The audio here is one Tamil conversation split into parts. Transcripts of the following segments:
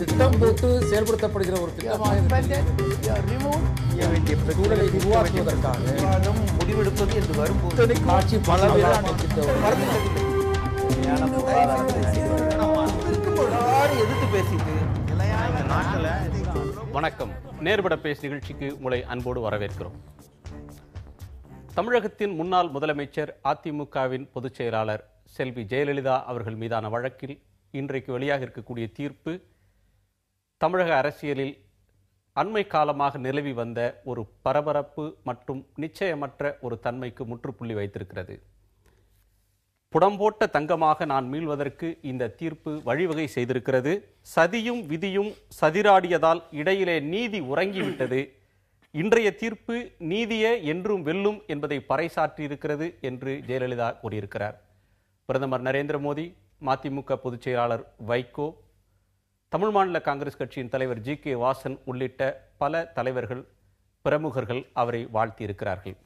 திட்டம் போட்டு செயல்படுத்தப்படுகிற ஒரு திட்டமாக முடிவெடுப்பது என்று வரும்போது ஆட்சி எதிர்த்து பேசிட்டு. வணக்கம். நேர்பட பேசு நிகழ்ச்சிக்கு உங்களை அன்போடு வரவேற்கிறோம். தமிழகத்தின் முன்னாள் முதலமைச்சர் அதிமுகவின் பொதுச் செயலாளர் செல்வி ஜெயலலிதா அவர்கள் மீதான வழக்கில் இன்றைக்கு வெளியாக இருக்கக்கூடிய தீர்ப்பு தமிழக அரசியலில் அண்மை காலமாக நிலவி வந்த ஒரு பரபரப்பு மற்றும் நிச்சயமற்ற ஒரு தன்மைக்கு முற்றுப்புள்ளி வைத்திருக்கிறது. புடம்போட்ட தங்கமாக நான் மீள்வதற்கு இந்த தீர்ப்பு வழிவகை செய்திருக்கிறது. சதியும் விதியும் சதிராடியதால் இடையிலே நீதி உறங்கிவிட்டது. இன்றைய தீர்ப்பு நீதியே என்றும் வெல்லும் என்பதை பறைசாற்றியிருக்கிறது என்று ஜெயலலிதா கூறியிருக்கிறார். பிரதமர் நரேந்திர மோடி, மதிமுக பொதுச் செயலாளர் வைகோ, தமிழ் மாநில காங்கிரஸ் கட்சியின் தலைவர் ஜி கே வாசன் உள்ளிட்ட பல தலைவர்கள், பிரமுகர்கள் அவரை வாழ்த்தியிருக்கிறார்கள்.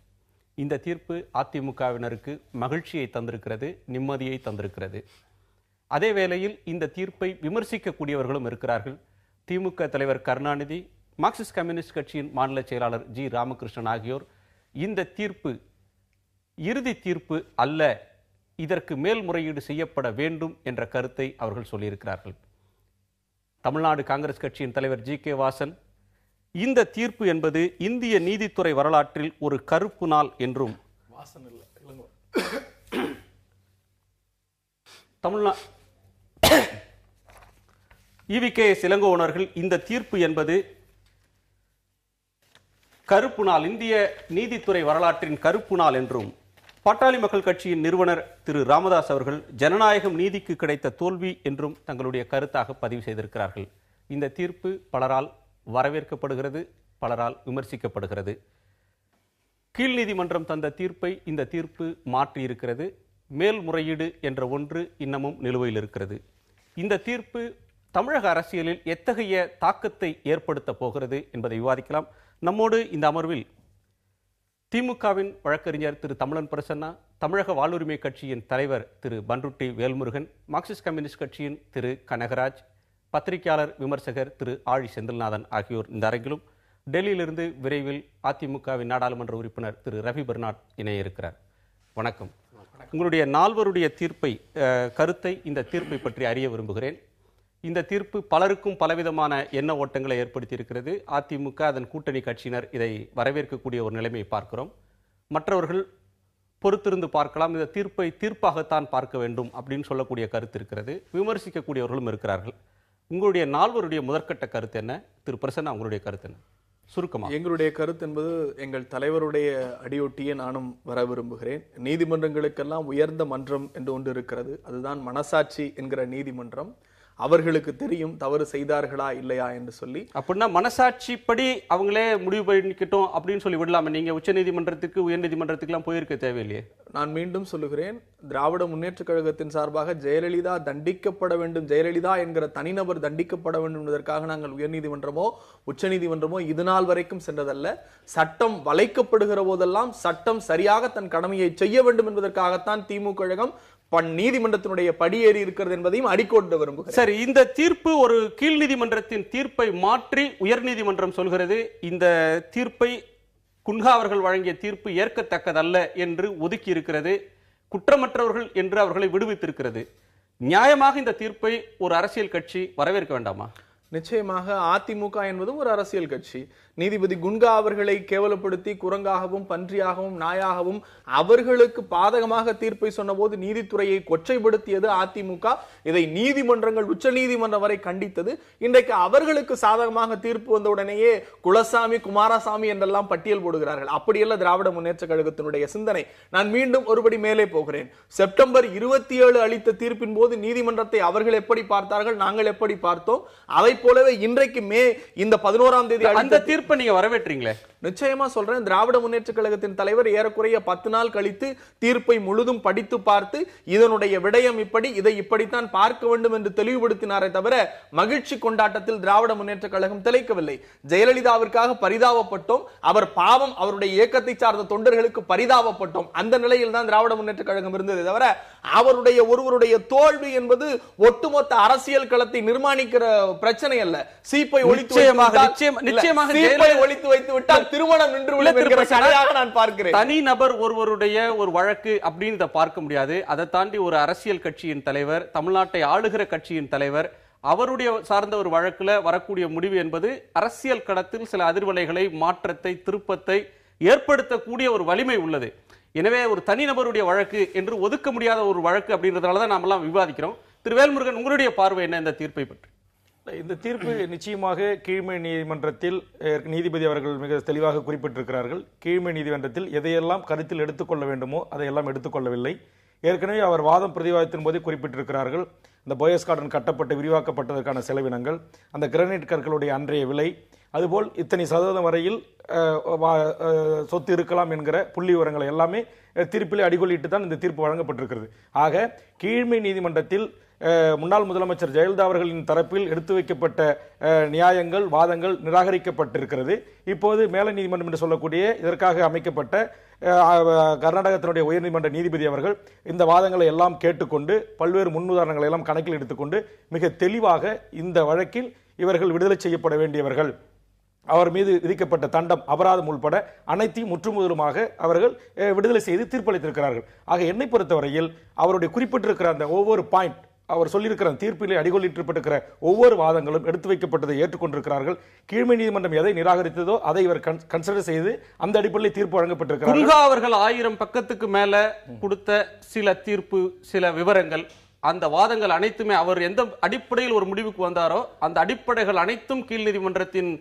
இந்த தீர்ப்பு அதிமுகவினருக்கு மகிழ்ச்சியை தந்திருக்கிறது, நிம்மதியை தந்திருக்கிறது. அதே வேளையில் இந்த தீர்ப்பை விமர்சிக்கக்கூடியவர்களும் இருக்கிறார்கள். திமுக தலைவர் கருணாநிதி, மார்க்சிஸ்ட் கம்யூனிஸ்ட் கட்சியின் மாநில செயலாளர் ஜி ராமகிருஷ்ணன் ஆகியோர் இந்த தீர்ப்பு இறுதி தீர்ப்பு அல்ல, இதற்கு மேல்முறையீடு செய்யப்பட வேண்டும் என்ற கருத்தை அவர்கள் சொல்லியிருக்கிறார்கள். தமிழ்நாடு காங்கிரஸ் கட்சியின் தலைவர் ஜி கே வாசன், இந்த தீர்ப்பு என்பது இந்திய நீதித்துறை வரலாற்றில் ஒரு கருப்பு நாள் என்றும், EVKS இளங்கோவனர்கள் இந்த தீர்ப்பு என்பது கருப்பு நாள், இந்திய நீதித்துறை வரலாற்றின் கருப்பு நாள் என்றும், பாட்டாளி மக்கள் கட்சியின் நிறுவனர் திரு ராமதாஸ் அவர்கள் ஜனநாயகம் நீதிக்கு கிடைத்த தோல்வி என்றும் தங்களுடைய கருத்தாக பதிவு செய்திருக்கிறார்கள். இந்த தீர்ப்பு பலரால் வரவேற்கப்படுகிறது, பலரால் விமர்சிக்கப்படுகிறது. கீழ் நீதிமன்றம் தந்த தீர்ப்பை இந்த தீர்ப்பு மாற்றியிருக்கிறது. மேல்முறையீடு என்ற ஒன்று இன்னமும் நிலுவையில் இருக்கிறது. இந்த தீர்ப்பு தமிழக அரசியலில் எத்தகைய தாக்கத்தை ஏற்படுத்த போகிறது என்பதை விவாதிக்கலாம். நம்மோடு இந்த அமர்வில் திமுகவின் வழக்கறிஞர் திரு தமிழன் பிரசன்னா, தமிழக வாழ்வுரிமை கட்சியின் தலைவர் திரு பன்ருட்டி வேல்முருகன், மார்க்சிஸ்ட் கம்யூனிஸ்ட் கட்சியின் திரு கனகராஜ், பத்திரிகையாளர் விமர்சகர் திரு ஆழி செந்தில்நாதன் ஆகியோர் இந்த அரங்கிலும், டெல்லியிலிருந்து விரைவில் அதிமுகவின் நாடாளுமன்ற உறுப்பினர் திரு ரவி பெர்னாட் இணைய இருக்கிறார். வணக்கம். உங்களுடைய நால்வருடைய கருத்தை இந்த தீர்ப்பை பற்றி அறிய விரும்புகிறேன். இந்த தீர்ப்பு பலருக்கும் பலவிதமான எண்ண ஓட்டங்களை ஏற்படுத்தி இருக்கிறது. அதிமுக, அதன் கூட்டணி கட்சியினர் இதை வரவேற்கக்கூடிய ஒரு நிலைமையை பார்க்கிறோம். மற்றவர்கள் பொறுத்திருந்து பார்க்கலாம், இந்த தீர்ப்பை தீர்ப்பாகத்தான் பார்க்க வேண்டும் அப்படின்னு சொல்லக்கூடிய கருத்து இருக்கிறது. விமர்சிக்கக்கூடியவர்களும் இருக்கிறார்கள். உங்களுடைய நால்வருடைய முதற்கட்ட கருத்து என்ன? திரு பிரசன்னா, உங்களுடைய கருத்து என்ன சுருக்கமாக? எங்களுடைய கருத்து என்பது எங்கள் தலைவருடைய அடியொட்டியே நானும் வர விரும்புகிறேன். நீதிமன்றங்களுக்கெல்லாம் உயர்ந்த மன்றம் என்று ஒன்று இருக்கிறது. அதுதான் மனசாட்சி என்கிற நீதிமன்றம். அவர்களுக்கு தெரியும் தவறு செய்தார்களா இல்லையா என்று சொல்லி. அப்படின்னா மனசாட்சிப்படி அவங்களே முடிவு பண்ணிக்கிட்டோம் அப்படின்னு சொல்லி விடலாமே. நீங்க உச்ச நீதிமன்றத்துக்கு, உயர் நீதிமன்றத்துக்கு போயிருக்க தேவையில்லையே. நான் மீண்டும் சொல்லுகிறேன், திராவிட முன்னேற்ற கழகத்தின் சார்பாக ஜெயலலிதா தண்டிக்கப்பட வேண்டும், ஜெயலலிதா என்கிற தனிநபர் தண்டிக்கப்பட வேண்டும் என்பதற்காக நாங்கள் உயர் நீதிமன்றமோ உச்ச நீதிமன்றமோ இதுநாள் வரைக்கும் சென்றதல்ல. சட்டம் வளைக்கப்படுகிற போதெல்லாம் சட்டம் சரியாக தன் கடமையை செய்ய வேண்டும் என்பதற்காகத்தான் திமுக கழகம் நீதிமன்றத்தினுடைய படியேறி இருக்கிறது என்பதையும் அடிக்கோட்ட விரும்புகிறேன். சரி, இந்த தீர்ப்பு ஒரு கீழ் நீதிமன்றத்தின் தீர்ப்பை மாற்றி உயர் நீதிமன்றம் சொல்கிறது இந்த தீர்ப்பை குன்ஹா அவர்கள் வழங்கிய தீர்ப்பு ஏற்கத்தக்கதல்ல என்று ஒதுக்கி இருக்கிறது. குற்றமற்றவர்கள் என்று அவர்களை விடுவித்திருக்கிறது. நியாயமாக இந்த தீர்ப்பை ஒரு அரசியல் கட்சி வரவேற்க வேண்டாமா? நிச்சயமாக. அதிமுக என்பதும் ஒரு அரசியல் கட்சி. நீதிபதி குன்ஹா அவர்களை கேவலப்படுத்தி குரங்காகவும் பன்றியாகவும் நாயாகவும் அவர்களுக்கு பாதகமாக தீர்ப்பை சொன்னபோது நீதித்துறையை கொச்சைப்படுத்தியது அதிமுக. இதை நீதிமன்றங்கள், உச்ச நீதிமன்றம் வரை கண்டித்தது. இன்றைக்கு அவர்களுக்கு சாதகமாக தீர்ப்பு வந்தவுடனேயே குலசாமி, குமாரசாமி என்றெல்லாம் பட்டியல் போடுகிறார்கள். அப்படியல்ல திராவிட முன்னேற்ற கழகத்தினுடைய சிந்தனை. நான் மீண்டும் ஒருபடி மேலே போகிறேன். செப்டம்பர் 27 அளித்த தீர்ப்பின் போது நீதிமன்றத்தை அவர்கள் எப்படி பார்த்தார்கள், நாங்கள் எப்படி பார்த்தோம், அதை போலவே இன்றைக்கு இந்த 11ஆம் தேதி அந்த தீர்ப்பை நீங்க வரவேற்றீங்களே? நிச்சயமா சொல்றேன். திராவிட முன்னேற்ற கழகத்தின் தலைவர் ஏறக்குறைய 10 நாள் கழித்து தீர்ப்பை முழுதும் படித்து பார்த்து இதனுடைய விடயம் இதை இப்படித்தான் பார்க்க வேண்டும் என்று தெளிவுபடுத்தினாரே தவிர மகிழ்ச்சி கொண்டாட்டத்தில் திராவிட முன்னேற்ற கழகம் திளைக்கவில்லை. ஜெயலலிதாவிற்காக பரிதாபப்பட்டோம், அவர் பாவம், அவருடைய இயக்கத்தை சார்ந்த தொண்டர்களுக்கு பரிதாபப்பட்டோம். அந்த நிலையில் தான் திராவிட முன்னேற்ற கழகம் இருந்தது தவிர ஒருவருடைய தோல்வி என்பது ஒட்டுமொத்த அரசியல் களத்தை நிர்மாணிக்கிற பிரச்சனை அல்ல. சீப்பை ஒழித்து வைத்து விட்டால் திருமணம் நின்று நான் பார்க்கிறேன். தனி நபர் ஒருவருடைய ஒரு வழக்கு அப்படின்னு பார்க்க முடியாது. அதை தாண்டி ஒரு அரசியல் கட்சியின் தலைவர், தமிழ்நாட்டை ஆளுகிற கட்சியின் தலைவர், அவருடைய சார்ந்த ஒரு வழக்குல வரக்கூடிய முடிவு என்பது அரசியல் களத்தில் சில அதிர்வலைகளை, மாற்றத்தை, திருப்பத்தை ஏற்படுத்தக்கூடிய ஒரு வலிமை உள்ளது. எனவே ஒரு தனிநபருடைய வழக்கு என்று ஒதுக்க முடியாத ஒரு வழக்கு அப்படின்றதுனாலதான் நாம எல்லாம் விவாதிக்கிறோம். திரு வேல்முருகன், உங்களுடைய பார்வை என்ன இந்த தீர்ப்பை பற்றி? இந்த தீர்ப்பு நிச்சயமாக கீழ்மை நீதிமன்றத்தில் நீதிபதி அவர்கள் மிக தெளிவாக குறிப்பிட்டிருக்கிறார்கள். கீழ்மை நீதிமன்றத்தில் எதையெல்லாம் கருத்தில் எடுத்துக்கொள்ள வேண்டுமோ அதையெல்லாம் எடுத்துக்கொள்ளவில்லை. ஏற்கனவே அவர் வாதம் பிரதிவாதத்தின் போதே குறிப்பிட்டிருக்கிறார்கள். இந்த போயஸ் கார்டன் கட்டப்பட்டு விரிவாக்கப்பட்டதற்கான செலவினங்கள், அந்த கிரானைட் கற்களுடைய அன்றைய விலை, அதுபோல் இத்தனை சதவீதம் வரையில் சொத்து இருக்கலாம் என்கிற புள்ளி விவரங்களை எல்லாமே தீர்ப்பிலே அடிகொள்ளிட்டு தான் இந்த தீர்ப்பு வழங்கப்பட்டிருக்கிறது. ஆக கீழ்மை நீதிமன்றத்தில் முன்னாள் முதலமைச்சர் ஜெயலலிதா அவர்களின் தரப்பில் எடுத்து வைக்கப்பட்ட நியாயங்கள், வாதங்கள் நிராகரிக்கப்பட்டிருக்கிறது. இப்போது மேல நீதிமன்றம் என்று சொல்லக்கூடிய இதற்காக அமைக்கப்பட்ட கர்நாடகத்தினுடைய உயர்நீதிமன்ற நீதிபதி அவர்கள் இந்த வாதங்களை எல்லாம் கேட்டுக்கொண்டு பல்வேறு முன்னுதாரணங்களை எல்லாம் கணக்கில் எடுத்துக்கொண்டு மிக தெளிவாக இந்த வழக்கில் இவர்கள் விடுதலை செய்யப்பட வேண்டியவர்கள், அவர் மீது விதிக்கப்பட்ட தண்டம், அபராதம் உள்பட அனைத்தையும் முற்றுமுதலுமாக அவர்கள் விடுதலை செய்து தீர்ப்பளித்திருக்கிறார்கள். ஆக என்னை பொறுத்தவரையில் அவருடைய குறிப்பிட்டிருக்கிற அந்த ஒவ்வொரு பாயிண்ட், அவர் சொல்லியிருக்கிற தீர்ப்பிலே அடிகொள்ளிட்டிருக்கிற ஒவ்வொரு வாதங்களும் எடுத்து வைக்கப்பட்டதை ஏற்றுக்கொண்டிருக்கிறார்கள். கீழ்மை நீதிமன்றம் எதை நிராகரித்ததோ அதை இவர் கன்சிடர் செய்து அந்த அடிப்படையில் தீர்ப்பு வழங்கப்பட்டிருக்கிறார். குன்ஹா அவர்கள் 1000 பக்கத்துக்கு மேல கொடுத்த சில தீர்ப்பு, சில விவரங்கள், அந்த வாதங்கள் அனைத்துமே அவர் எந்த அடிப்படையில் ஒரு முடிவுக்கு வந்தாரோ அந்த அடிப்படைகள் அனைத்தும் கீழ் நீதிமன்றத்தின்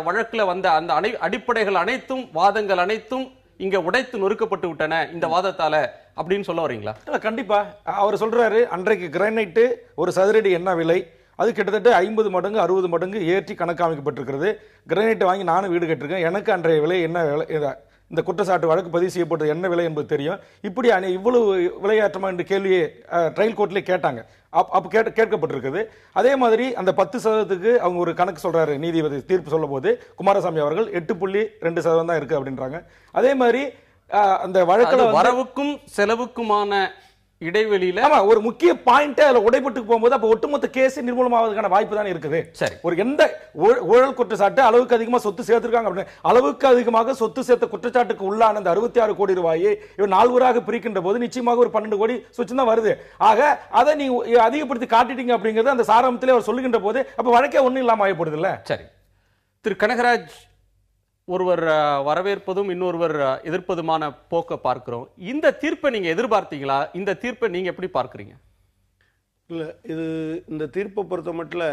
வழக்குல வந்த அந்த அடிப்படைகள் அனைத்தும், வாதங்கள் அனைத்தும் இங்க உடைத்து நொறுக்கப்பட்டு விட்டன இந்த வாதத்தால அப்படின்னு சொல்ல வரீங்களா? கண்டிப்பா. அவர் சொல்றாரு, அன்றைக்கு கிரானைட் ஒரு சதுரடி என்ன விலை, அது கிட்டத்தட்ட 50 மடங்கு 60 மடங்கு ஏற்றி கணக்காமிக்கப்பட்டிருக்கிறது. கிரானைட் வாங்கி நானும் வீடு கட்டிருக்கேன், எனக்கு அன்றைய விலை என்ன விலை, இந்த குற்றச்சாட்டு வழக்கு பதிவு செய்யப்பட்டது என்ன விலை என்பது தெரியும். இப்படி இவ்வளவு விளையாட்டுமா என்று கேள்வியை ட்ரையல் கோர்ட்ல கேட்டாங்க. அப்ப கேட்கப்பட்டிருக்குது. அதே மாதிரி அந்த 10% அவங்க ஒரு கணக்கு சொல்றாரு நீதிபதி தீர்ப்பு சொல்லும் போது, குமாரசாமி அவர்கள் 8.2% தான் இருக்கு அப்படின்றாங்க. அதே மாதிரி அந்த வழக்குல வரவுக்கும் செலவுக்குமான இடைவெளியில ஒரு முக்கிய பாயிண்ட் அதுல உடைபட்டு போகும்போது அப்ப ஒட்டுமொத்த கேஸ் நிர்மூலமாவதற்கான வாய்ப்பு தான் இருக்குது. சரி, ஒரு எந்த ஊழல் குற்றச்சாட்டு அளவுக்கு அதிகமா சொத்து சேர்த்திருக்காங்க அப்படின்னு, அளவுக்கு அதிகமாக சொத்து சேர்த்த குற்றச்சாட்டுக்கு உள்ளான அந்த 66 கோடி ரூபாயை இவர் 4 ஊராக பிரிக்கின்ற போது நிச்சயமாக ஒரு 12 கோடி சொச்சு தான் வருது. ஆக அதை நீ அதிகப்படுத்தி காட்டிட்டீங்க அப்படிங்கிறது அந்த சாராம்சத்திலே அவர் சொல்லுகின்ற போது அப்ப வழக்கே ஒண்ணும் இல்லாம ஆயப்படுது இல்ல. சரி, திரு கனகராஜ், ஒருவர் வரவேற்பதும் இன்னொருவர் எதிர்ப்பதுமான போக்க பார்க்கிறோம். இந்த தீர்ப்பை நீங்க எதிர்பார்த்தீங்களா? இந்த தீர்ப்பை நீங்க எப்படி பார்க்கறீங்க? இல்ல, இது இந்த தீர்ப்பை பொறுத்த மட்டும்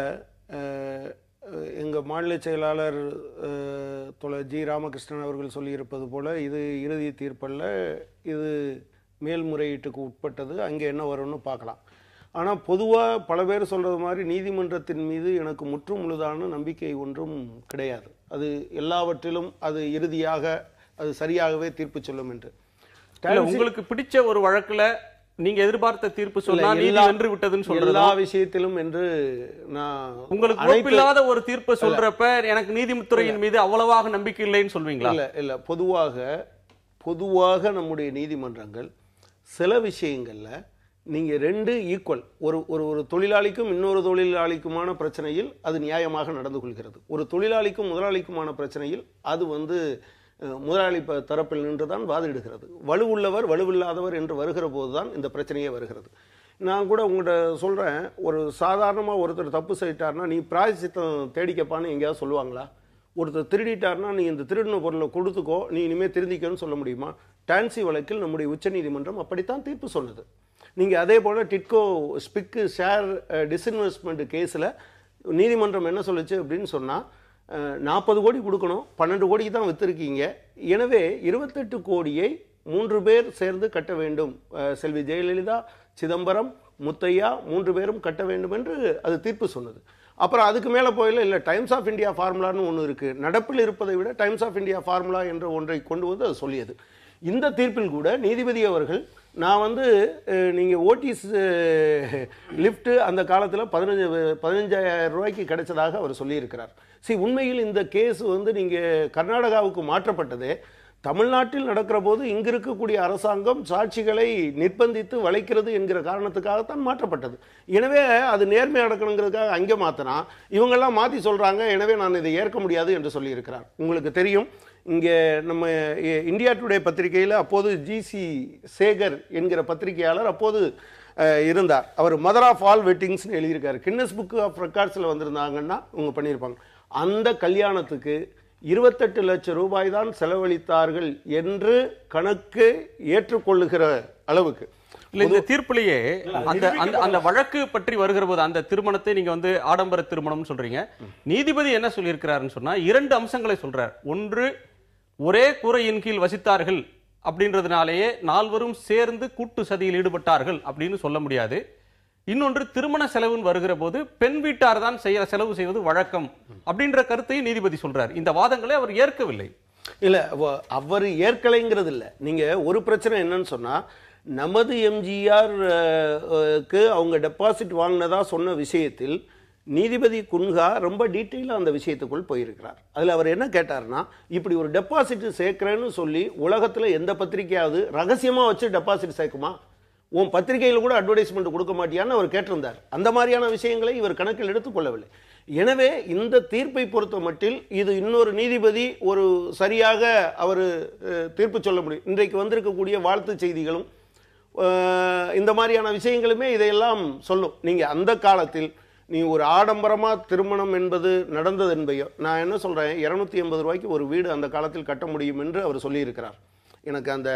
எங்க மாநில செயலாளர் ஜி ராமகிருஷ்ணன் அவர்கள் சொல்லியிருப்பது போல இது இறுதி தீர்ப்பல்ல, இது மேல்முறையீட்டுக்கு உட்பட்டது. அங்கே என்ன வரும்னு பார்க்கலாம். ஆனால் பொதுவாக பல பேர் சொல்றது மாதிரி நீதிமன்றத்தின் மீது எனக்கு முற்று முழுதான நம்பிக்கை ஒன்றும் கிடையாது. அது எல்லாவற்றிலும் அது இறுதியாக அது சரியாகவே தீர்ப்பு சொல்லும் என்று. உங்களுக்கு பிடிச்ச ஒரு வழக்குல நீங்க எதிர்பார்த்த தீர்ப்பு சொன்னா நீதி வென்று விட்டதுன்னு சொல்றது எல்லா விஷயத்திலும் என்று நான் உங்களுக்கு பொறுப்பில்லாத ஒரு தீர்ப்பு சொல்றப்ப எனக்கு நீதித்துறையின் மீது அவ்வளவாக நம்பிக்கை இல்லைன்னு சொல்வீங்களா? இல்ல, பொதுவாக நம்முடைய நீதிமன்றங்கள் சில விஷயங்கள்ல நீங்க 2 ஈக்குவல், ஒரு தொழிலாளிக்கும் இன்னொரு தொழிலாளிக்குமான பிரச்சனையில் அது நியாயமாக நடந்து கொள்கிறது. ஒரு தொழிலாளிக்கும் முதலாளிக்குமான பிரச்சனையில் அது முதலாளி தரப்பில் நின்றுதான் வாதிடுகிறது. வலுவுள்ளவர் வலுவில்லாதவர் என்று வருகிற போதுதான் இந்த பிரச்சனையே வருகிறது. நான் கூட உங்கள்கிட்ட சொல்றேன், ஒரு சாதாரணமா ஒருத்தர் தப்பு செய்யிட்டார்னா நீ பிராயச்சித்தம் தேடிக்கப்பான்னு எங்கேயாவது சொல்லுவாங்களா? ஒருத்தர் திருடிட்டார்னா நீ இந்த திருடின பொருளை கொடுத்துக்கோ, நீ இனிமேல் திருந்திக்கன்னு சொல்ல முடியுமா? டான்சி வழக்கில் நம்முடைய உச்சநீதிமன்றம் அப்படித்தான் தீர்ப்பு சொன்னது. நீங்கள் அதே போல் டிட்கோ ஸ்பிக்கு ஷேர் டிஸ்இன்வெஸ்ட்மெண்ட் கேஸில் நீதிமன்றம் என்ன சொல்லுச்சு அப்படின்னு சொன்னால் 40 கோடி கொடுக்கணும், 12 கோடிக்கு தான் விற்றுருக்கீங்க, எனவே 28 கோடியை 3 பேர் சேர்ந்து கட்ட வேண்டும், செல்வி ஜெயலலிதா, சிதம்பரம், முத்தையா 3 பேரும் கட்ட வேண்டும் என்று அது தீர்ப்பு சொன்னது. அப்புறம் அதுக்கு மேலே போயில இல்லை டைம்ஸ் ஆஃப் இந்தியா ஃபார்முலான்னு ஒன்று இருக்குது, நடப்பில் இருப்பதை விட டைம்ஸ் ஆஃப் இந்தியா ஃபார்முலா என்ற ஒன்றை கொண்டு வந்து அது சொல்லியது. இந்த தீர்ப்பில் கூட நீதிபதி அவர்கள் நான் வந்து நீங்கள் ஓடிஸ் லிஃப்ட்டு அந்த காலத்தில் 15,000 ரூபாய்க்கு கிடைச்சதாக அவர் சொல்லியிருக்கிறார். உண்மையில் இந்த கேஸ் வந்து நீங்கள் கர்நாடகாவுக்கு மாற்றப்பட்டதே தமிழ்நாட்டில் நடக்கிற போது இங்கு இருக்கக்கூடிய அரசாங்கம் சாட்சிகளை நிர்பந்தித்து வளைக்கிறது என்கிற காரணத்துக்காகத்தான் மாற்றப்பட்டது. எனவே அது நேர்மை நடக்கணுங்கிறதுக்காக அங்கே மாற்றினா இவங்கெல்லாம் மாற்றி சொல்கிறாங்க, எனவே நான் இதை ஏற்க முடியாது என்று சொல்லியிருக்கிறார். உங்களுக்கு தெரியும், இங்கே நம்ம இந்தியா டுடே பத்திரிகையில் அப்போது ஜிசி சேகர் என்கிற பத்திரிகையாளர் அப்போது இருந்தார். அவர் மதர் ஆஃப் ஆல் வெட்டிங்ஸ்னு எழுதியிருக்காரு. கின்னஸ் புக் ஆஃப் ரெக்கார்ட்ஸில் வந்திருந்தாங்கன்னா இவங்க பண்ணியிருப்பாங்க. அந்த கல்யாணத்துக்கு 28 லட்சம் ரூபாய் தான் செலவழித்தார்கள் என்று கணக்கு ஏற்றுக்கொள்ளுகிற அளவுக்கு இந்த தீர்ப்பிலேயே அந்த வழக்கு பற்றி வருகிற போது அந்த திருமணத்தை நீங்க வந்து ஆடம்பர திருமணம் சொல்றீங்க. நீதிபதி என்ன சொல்லியிருக்கிறாருன்னு சொன்னா 2 அம்சங்களை சொல்றார். ஒன்று, ஒரே கூரையின் கீழ் வசித்தார்கள் அப்படின்றதுனாலேயே 4வரும் சேர்ந்து கூட்டு சதியில் ஈடுபட்டார்கள் அப்படின்னு சொல்ல முடியாது. இன்னொன்று, திருமண செலவுன்னு வருகிற போது பெண் வீட்டார் தான் செலவு செய்வது வழக்கம் அப்படின்ற கருத்தை நீதிபதி சொல்றார். இந்த வாதங்களை அவர் ஏற்கவில்லை. இல்ல, அவர் ஏற்கலைங்கிறது இல்ல. நீங்க ஒரு பிரச்சனை என்னன்னு சொன்னா, நமது எம்ஜிஆருக்கு அவங்க டெபாசிட் வாங்கினதா சொன்ன விஷயத்தில் நீதிபதி குன்ஹா ரொம்ப டீட்டெயிலாக அந்த விஷயத்துக்குள் போயிருக்கிறார். அதில் அவர் என்ன கேட்டார்னா, இப்படி ஒரு டெபாசிட் சேர்க்கிறேன்னு சொல்லி உலகத்தில் எந்த பத்திரிகையாவது ரகசியமாக வச்சு டெபாசிட் சேர்க்குமா? உன் பத்திரிகையில் கூட அட்வர்டைஸ்மெண்ட் கொடுக்க மாட்டியான்னு அவர் கேட்டிருந்தார். அந்த மாதிரியான விஷயங்களை இவர் கணக்கில் எடுத்துக்கொள்ளவில்லை. எனவே இந்த தீர்ப்பை பொறுத்த மட்டில் இது இன்னொரு நீதிபதி ஒரு சரியாக அவர் தீர்ப்பு சொல்ல முடியும். இன்றைக்கு வந்திருக்கக்கூடிய வாழ்த்து செய்திகளும் இந்த மாதிரியான விஷயங்களுமே இதையெல்லாம் சொல்லும். நீங்கள் அந்த காலத்தில் நீ ஒரு ஆடம்பரமாக திருமணம் என்பது நடந்தது என்பையோ, நான் என்ன சொல்கிறேன், 280 ரூபாய்க்கு ஒரு வீடு அந்த காலத்தில் கட்ட முடியும் என்று அவர் சொல்லியிருக்கிறார். எனக்கு அந்த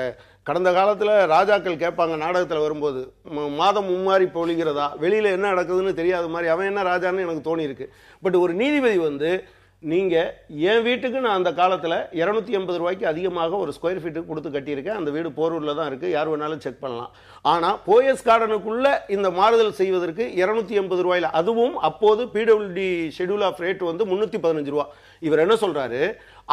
கடந்த காலத்தில் ராஜாக்கள் கேட்பாங்க நாடகத்தில் வரும்போது, மாதம் மும்மாறி பொழிகிறதா, வெளியில் என்ன நடக்குதுன்னு தெரியாத மாதிரி அவன் என்ன ராஜான்னு எனக்கு தோணி இருக்கு. பட் ஒரு நீதிபதி வந்து, நீங்கள் என் வீட்டுக்கு நான் அந்த காலத்தில் 280 ரூபாய்க்கு அதிகமாக ஒரு ஸ்கொயர் ஃபீட்டுக்கு கொடுத்து கட்டியிருக்கேன், அந்த வீடு போரூரில் தான் இருக்குது, யார் வேணாலும் செக் பண்ணலாம். ஆனால் போயஸ் கார்டனுக்குள்ளே இந்த மாறுதல் செய்வதற்கு 280 ரூபாயில், அதுவும் அப்போது பிடபிள்யூடி ஷெட்யூல் ஆஃப் ரேட் வந்து 315 ரூபா. இவர் என்ன சொல்கிறாரு,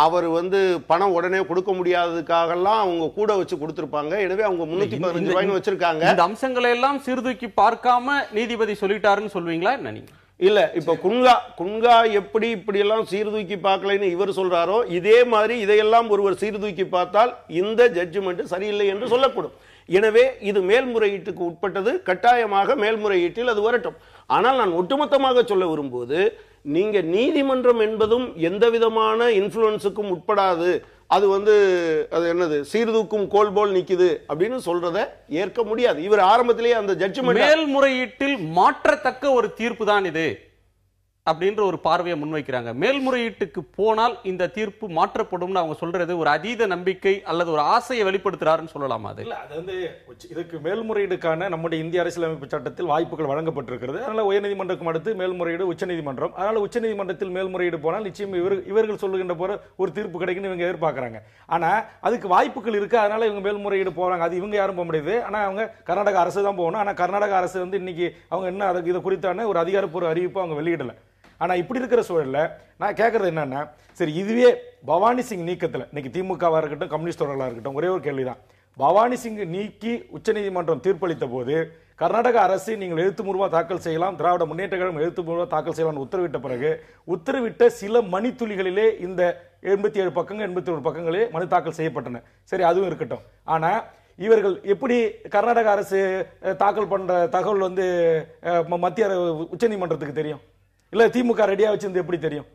அவர் வந்து பணம் உடனே கொடுக்க முடியாததுக்காகலாம் அவங்க கூட வச்சு கொடுத்துருப்பாங்க, எனவே அவங்க 315 ரூபாய்னு வச்சிருக்காங்க. இந்த அம்சங்களை எல்லாம் சீர்தூக்கி பார்க்காம நீதிபதி சொல்லிட்டாருன்னு சொல்வீங்களா என்ன நீங்க? இல்ல, இப்ப குன்ஹா எப்படி இப்படி எல்லாம் சீர்தூக்கி பார்க்கலைன்னு இவர் சொல்றாரோ, இதே மாதிரி இதையெல்லாம் ஒருவர் சீர்தூக்கி பார்த்தால் இந்த ஜட்ஜ்மெண்ட் சரியில்லை என்று சொல்லக்கூடும். எனவே இது மேல்முறையீட்டுக்கு உட்பட்டது, கட்டாயமாக மேல்முறையீட்டில் அது வரட்டும். ஆனால் நான் ஒட்டுமொத்தமாக சொல்ல விரும்புவது, நீங்க நீதிமன்றம் என்பதும் எந்த விதமான இன்ஃப்ளூயன்ஸுக்கும் உட்படாது, அது வந்து அது என்னது சீர்தூக்கும் கோல் போல் நிக்குது அப்படின்னு சொல்றத ஏற்க முடியாது. இவர் ஆரம்பத்திலேயே அந்த ஜட்ஜ்மெண்ட் மேல்முறையீட்டில் மாற்றத்தக்க ஒரு தீர்ப்பு தான் இது அப்படின்ற ஒரு பார்வையை முன்வைக்கிறாங்க. மேல்முறையீட்டுக்கு போனால் இந்த தீர்ப்பு மாற்றப்படும் அவங்க சொல்றது ஒரு அதீத நம்பிக்கை அல்லது ஒரு ஆசையை வெளிப்படுத்துறாருன்னு சொல்லலாமா? அது இல்ல, அது வந்து இதுக்கு மேல்முறையீடுக்கான நம்முடைய இந்திய அரசியலமைப்பு சட்டத்தில் வாய்ப்புகள் வழங்கப்பட்டிருக்கிறது. அதனால உயர்நீதிமன்றத்துக்கு அடுத்து மேல்முறையீடு உச்சநீதிமன்றம். அதனால உச்சநீதிமன்றத்தில் மேல்முறையீடு போனால் நிச்சயம் இவர்கள் சொல்லுகின்ற போற ஒரு தீர்ப்பு கிடைக்குன்னு இவங்க எதிர்பார்க்கறாங்க. ஆனா அதுக்கு வாய்ப்புகள் இருக்கு, அதனால இவங்க மேல்முறையீடு போறாங்க. அது இவங்க யாரும் போக முடியாது, ஆனா அவங்க கர்நாடக அரசு தான் போகணும். ஆனா கர்நாடக அரசு வந்து இன்னைக்கு அவங்க என்ன அதுக்கு இதை குறித்தான ஒரு அதிகாரப்பூர்வ அறிவிப்பு அவங்க வெளியிடல. ஆனா இப்படி இருக்கிற சூழல்ல நான் கேட்கறது என்னன்னா, சரி இதுவே பவானி சிங் நீக்கத்தில் இன்னைக்கு திமுகவா இருக்கட்டும் கம்யூனிஸ்டர்களா இருக்கட்டும் ஒரே ஒரு கேள்விதான். பவானி சிங் நீக்கி உச்சநீதிமன்றம் தீர்ப்பளித்த போது கர்நாடக அரசு நீங்கள் எழுத்துப்பூர்வமாக தாக்கல் செய்யலாம், திராவிட முன்னேற்ற கழகம் எழுத்துப்பூர்வமாக தாக்கல் செய்யலாம் உத்தரவிட்ட பிறகு உத்தரவிட்ட சில மணித்துளிகளிலே இந்த 87 பக்கங்கள் 81 பக்கங்களே மனு தாக்கல் செய்யப்பட்டன. சரி, அதுவும் இருக்கட்டும். ஆனா இவர்கள் எப்படி கர்நாடக அரசு தாக்கல் பண்ற தகவல் வந்து மத்திய உச்சநீதிமன்றத்துக்கு தெரியும்? இல்ல திமுக ரெடியா வச்சிருந்து எப்படி தெரியும்?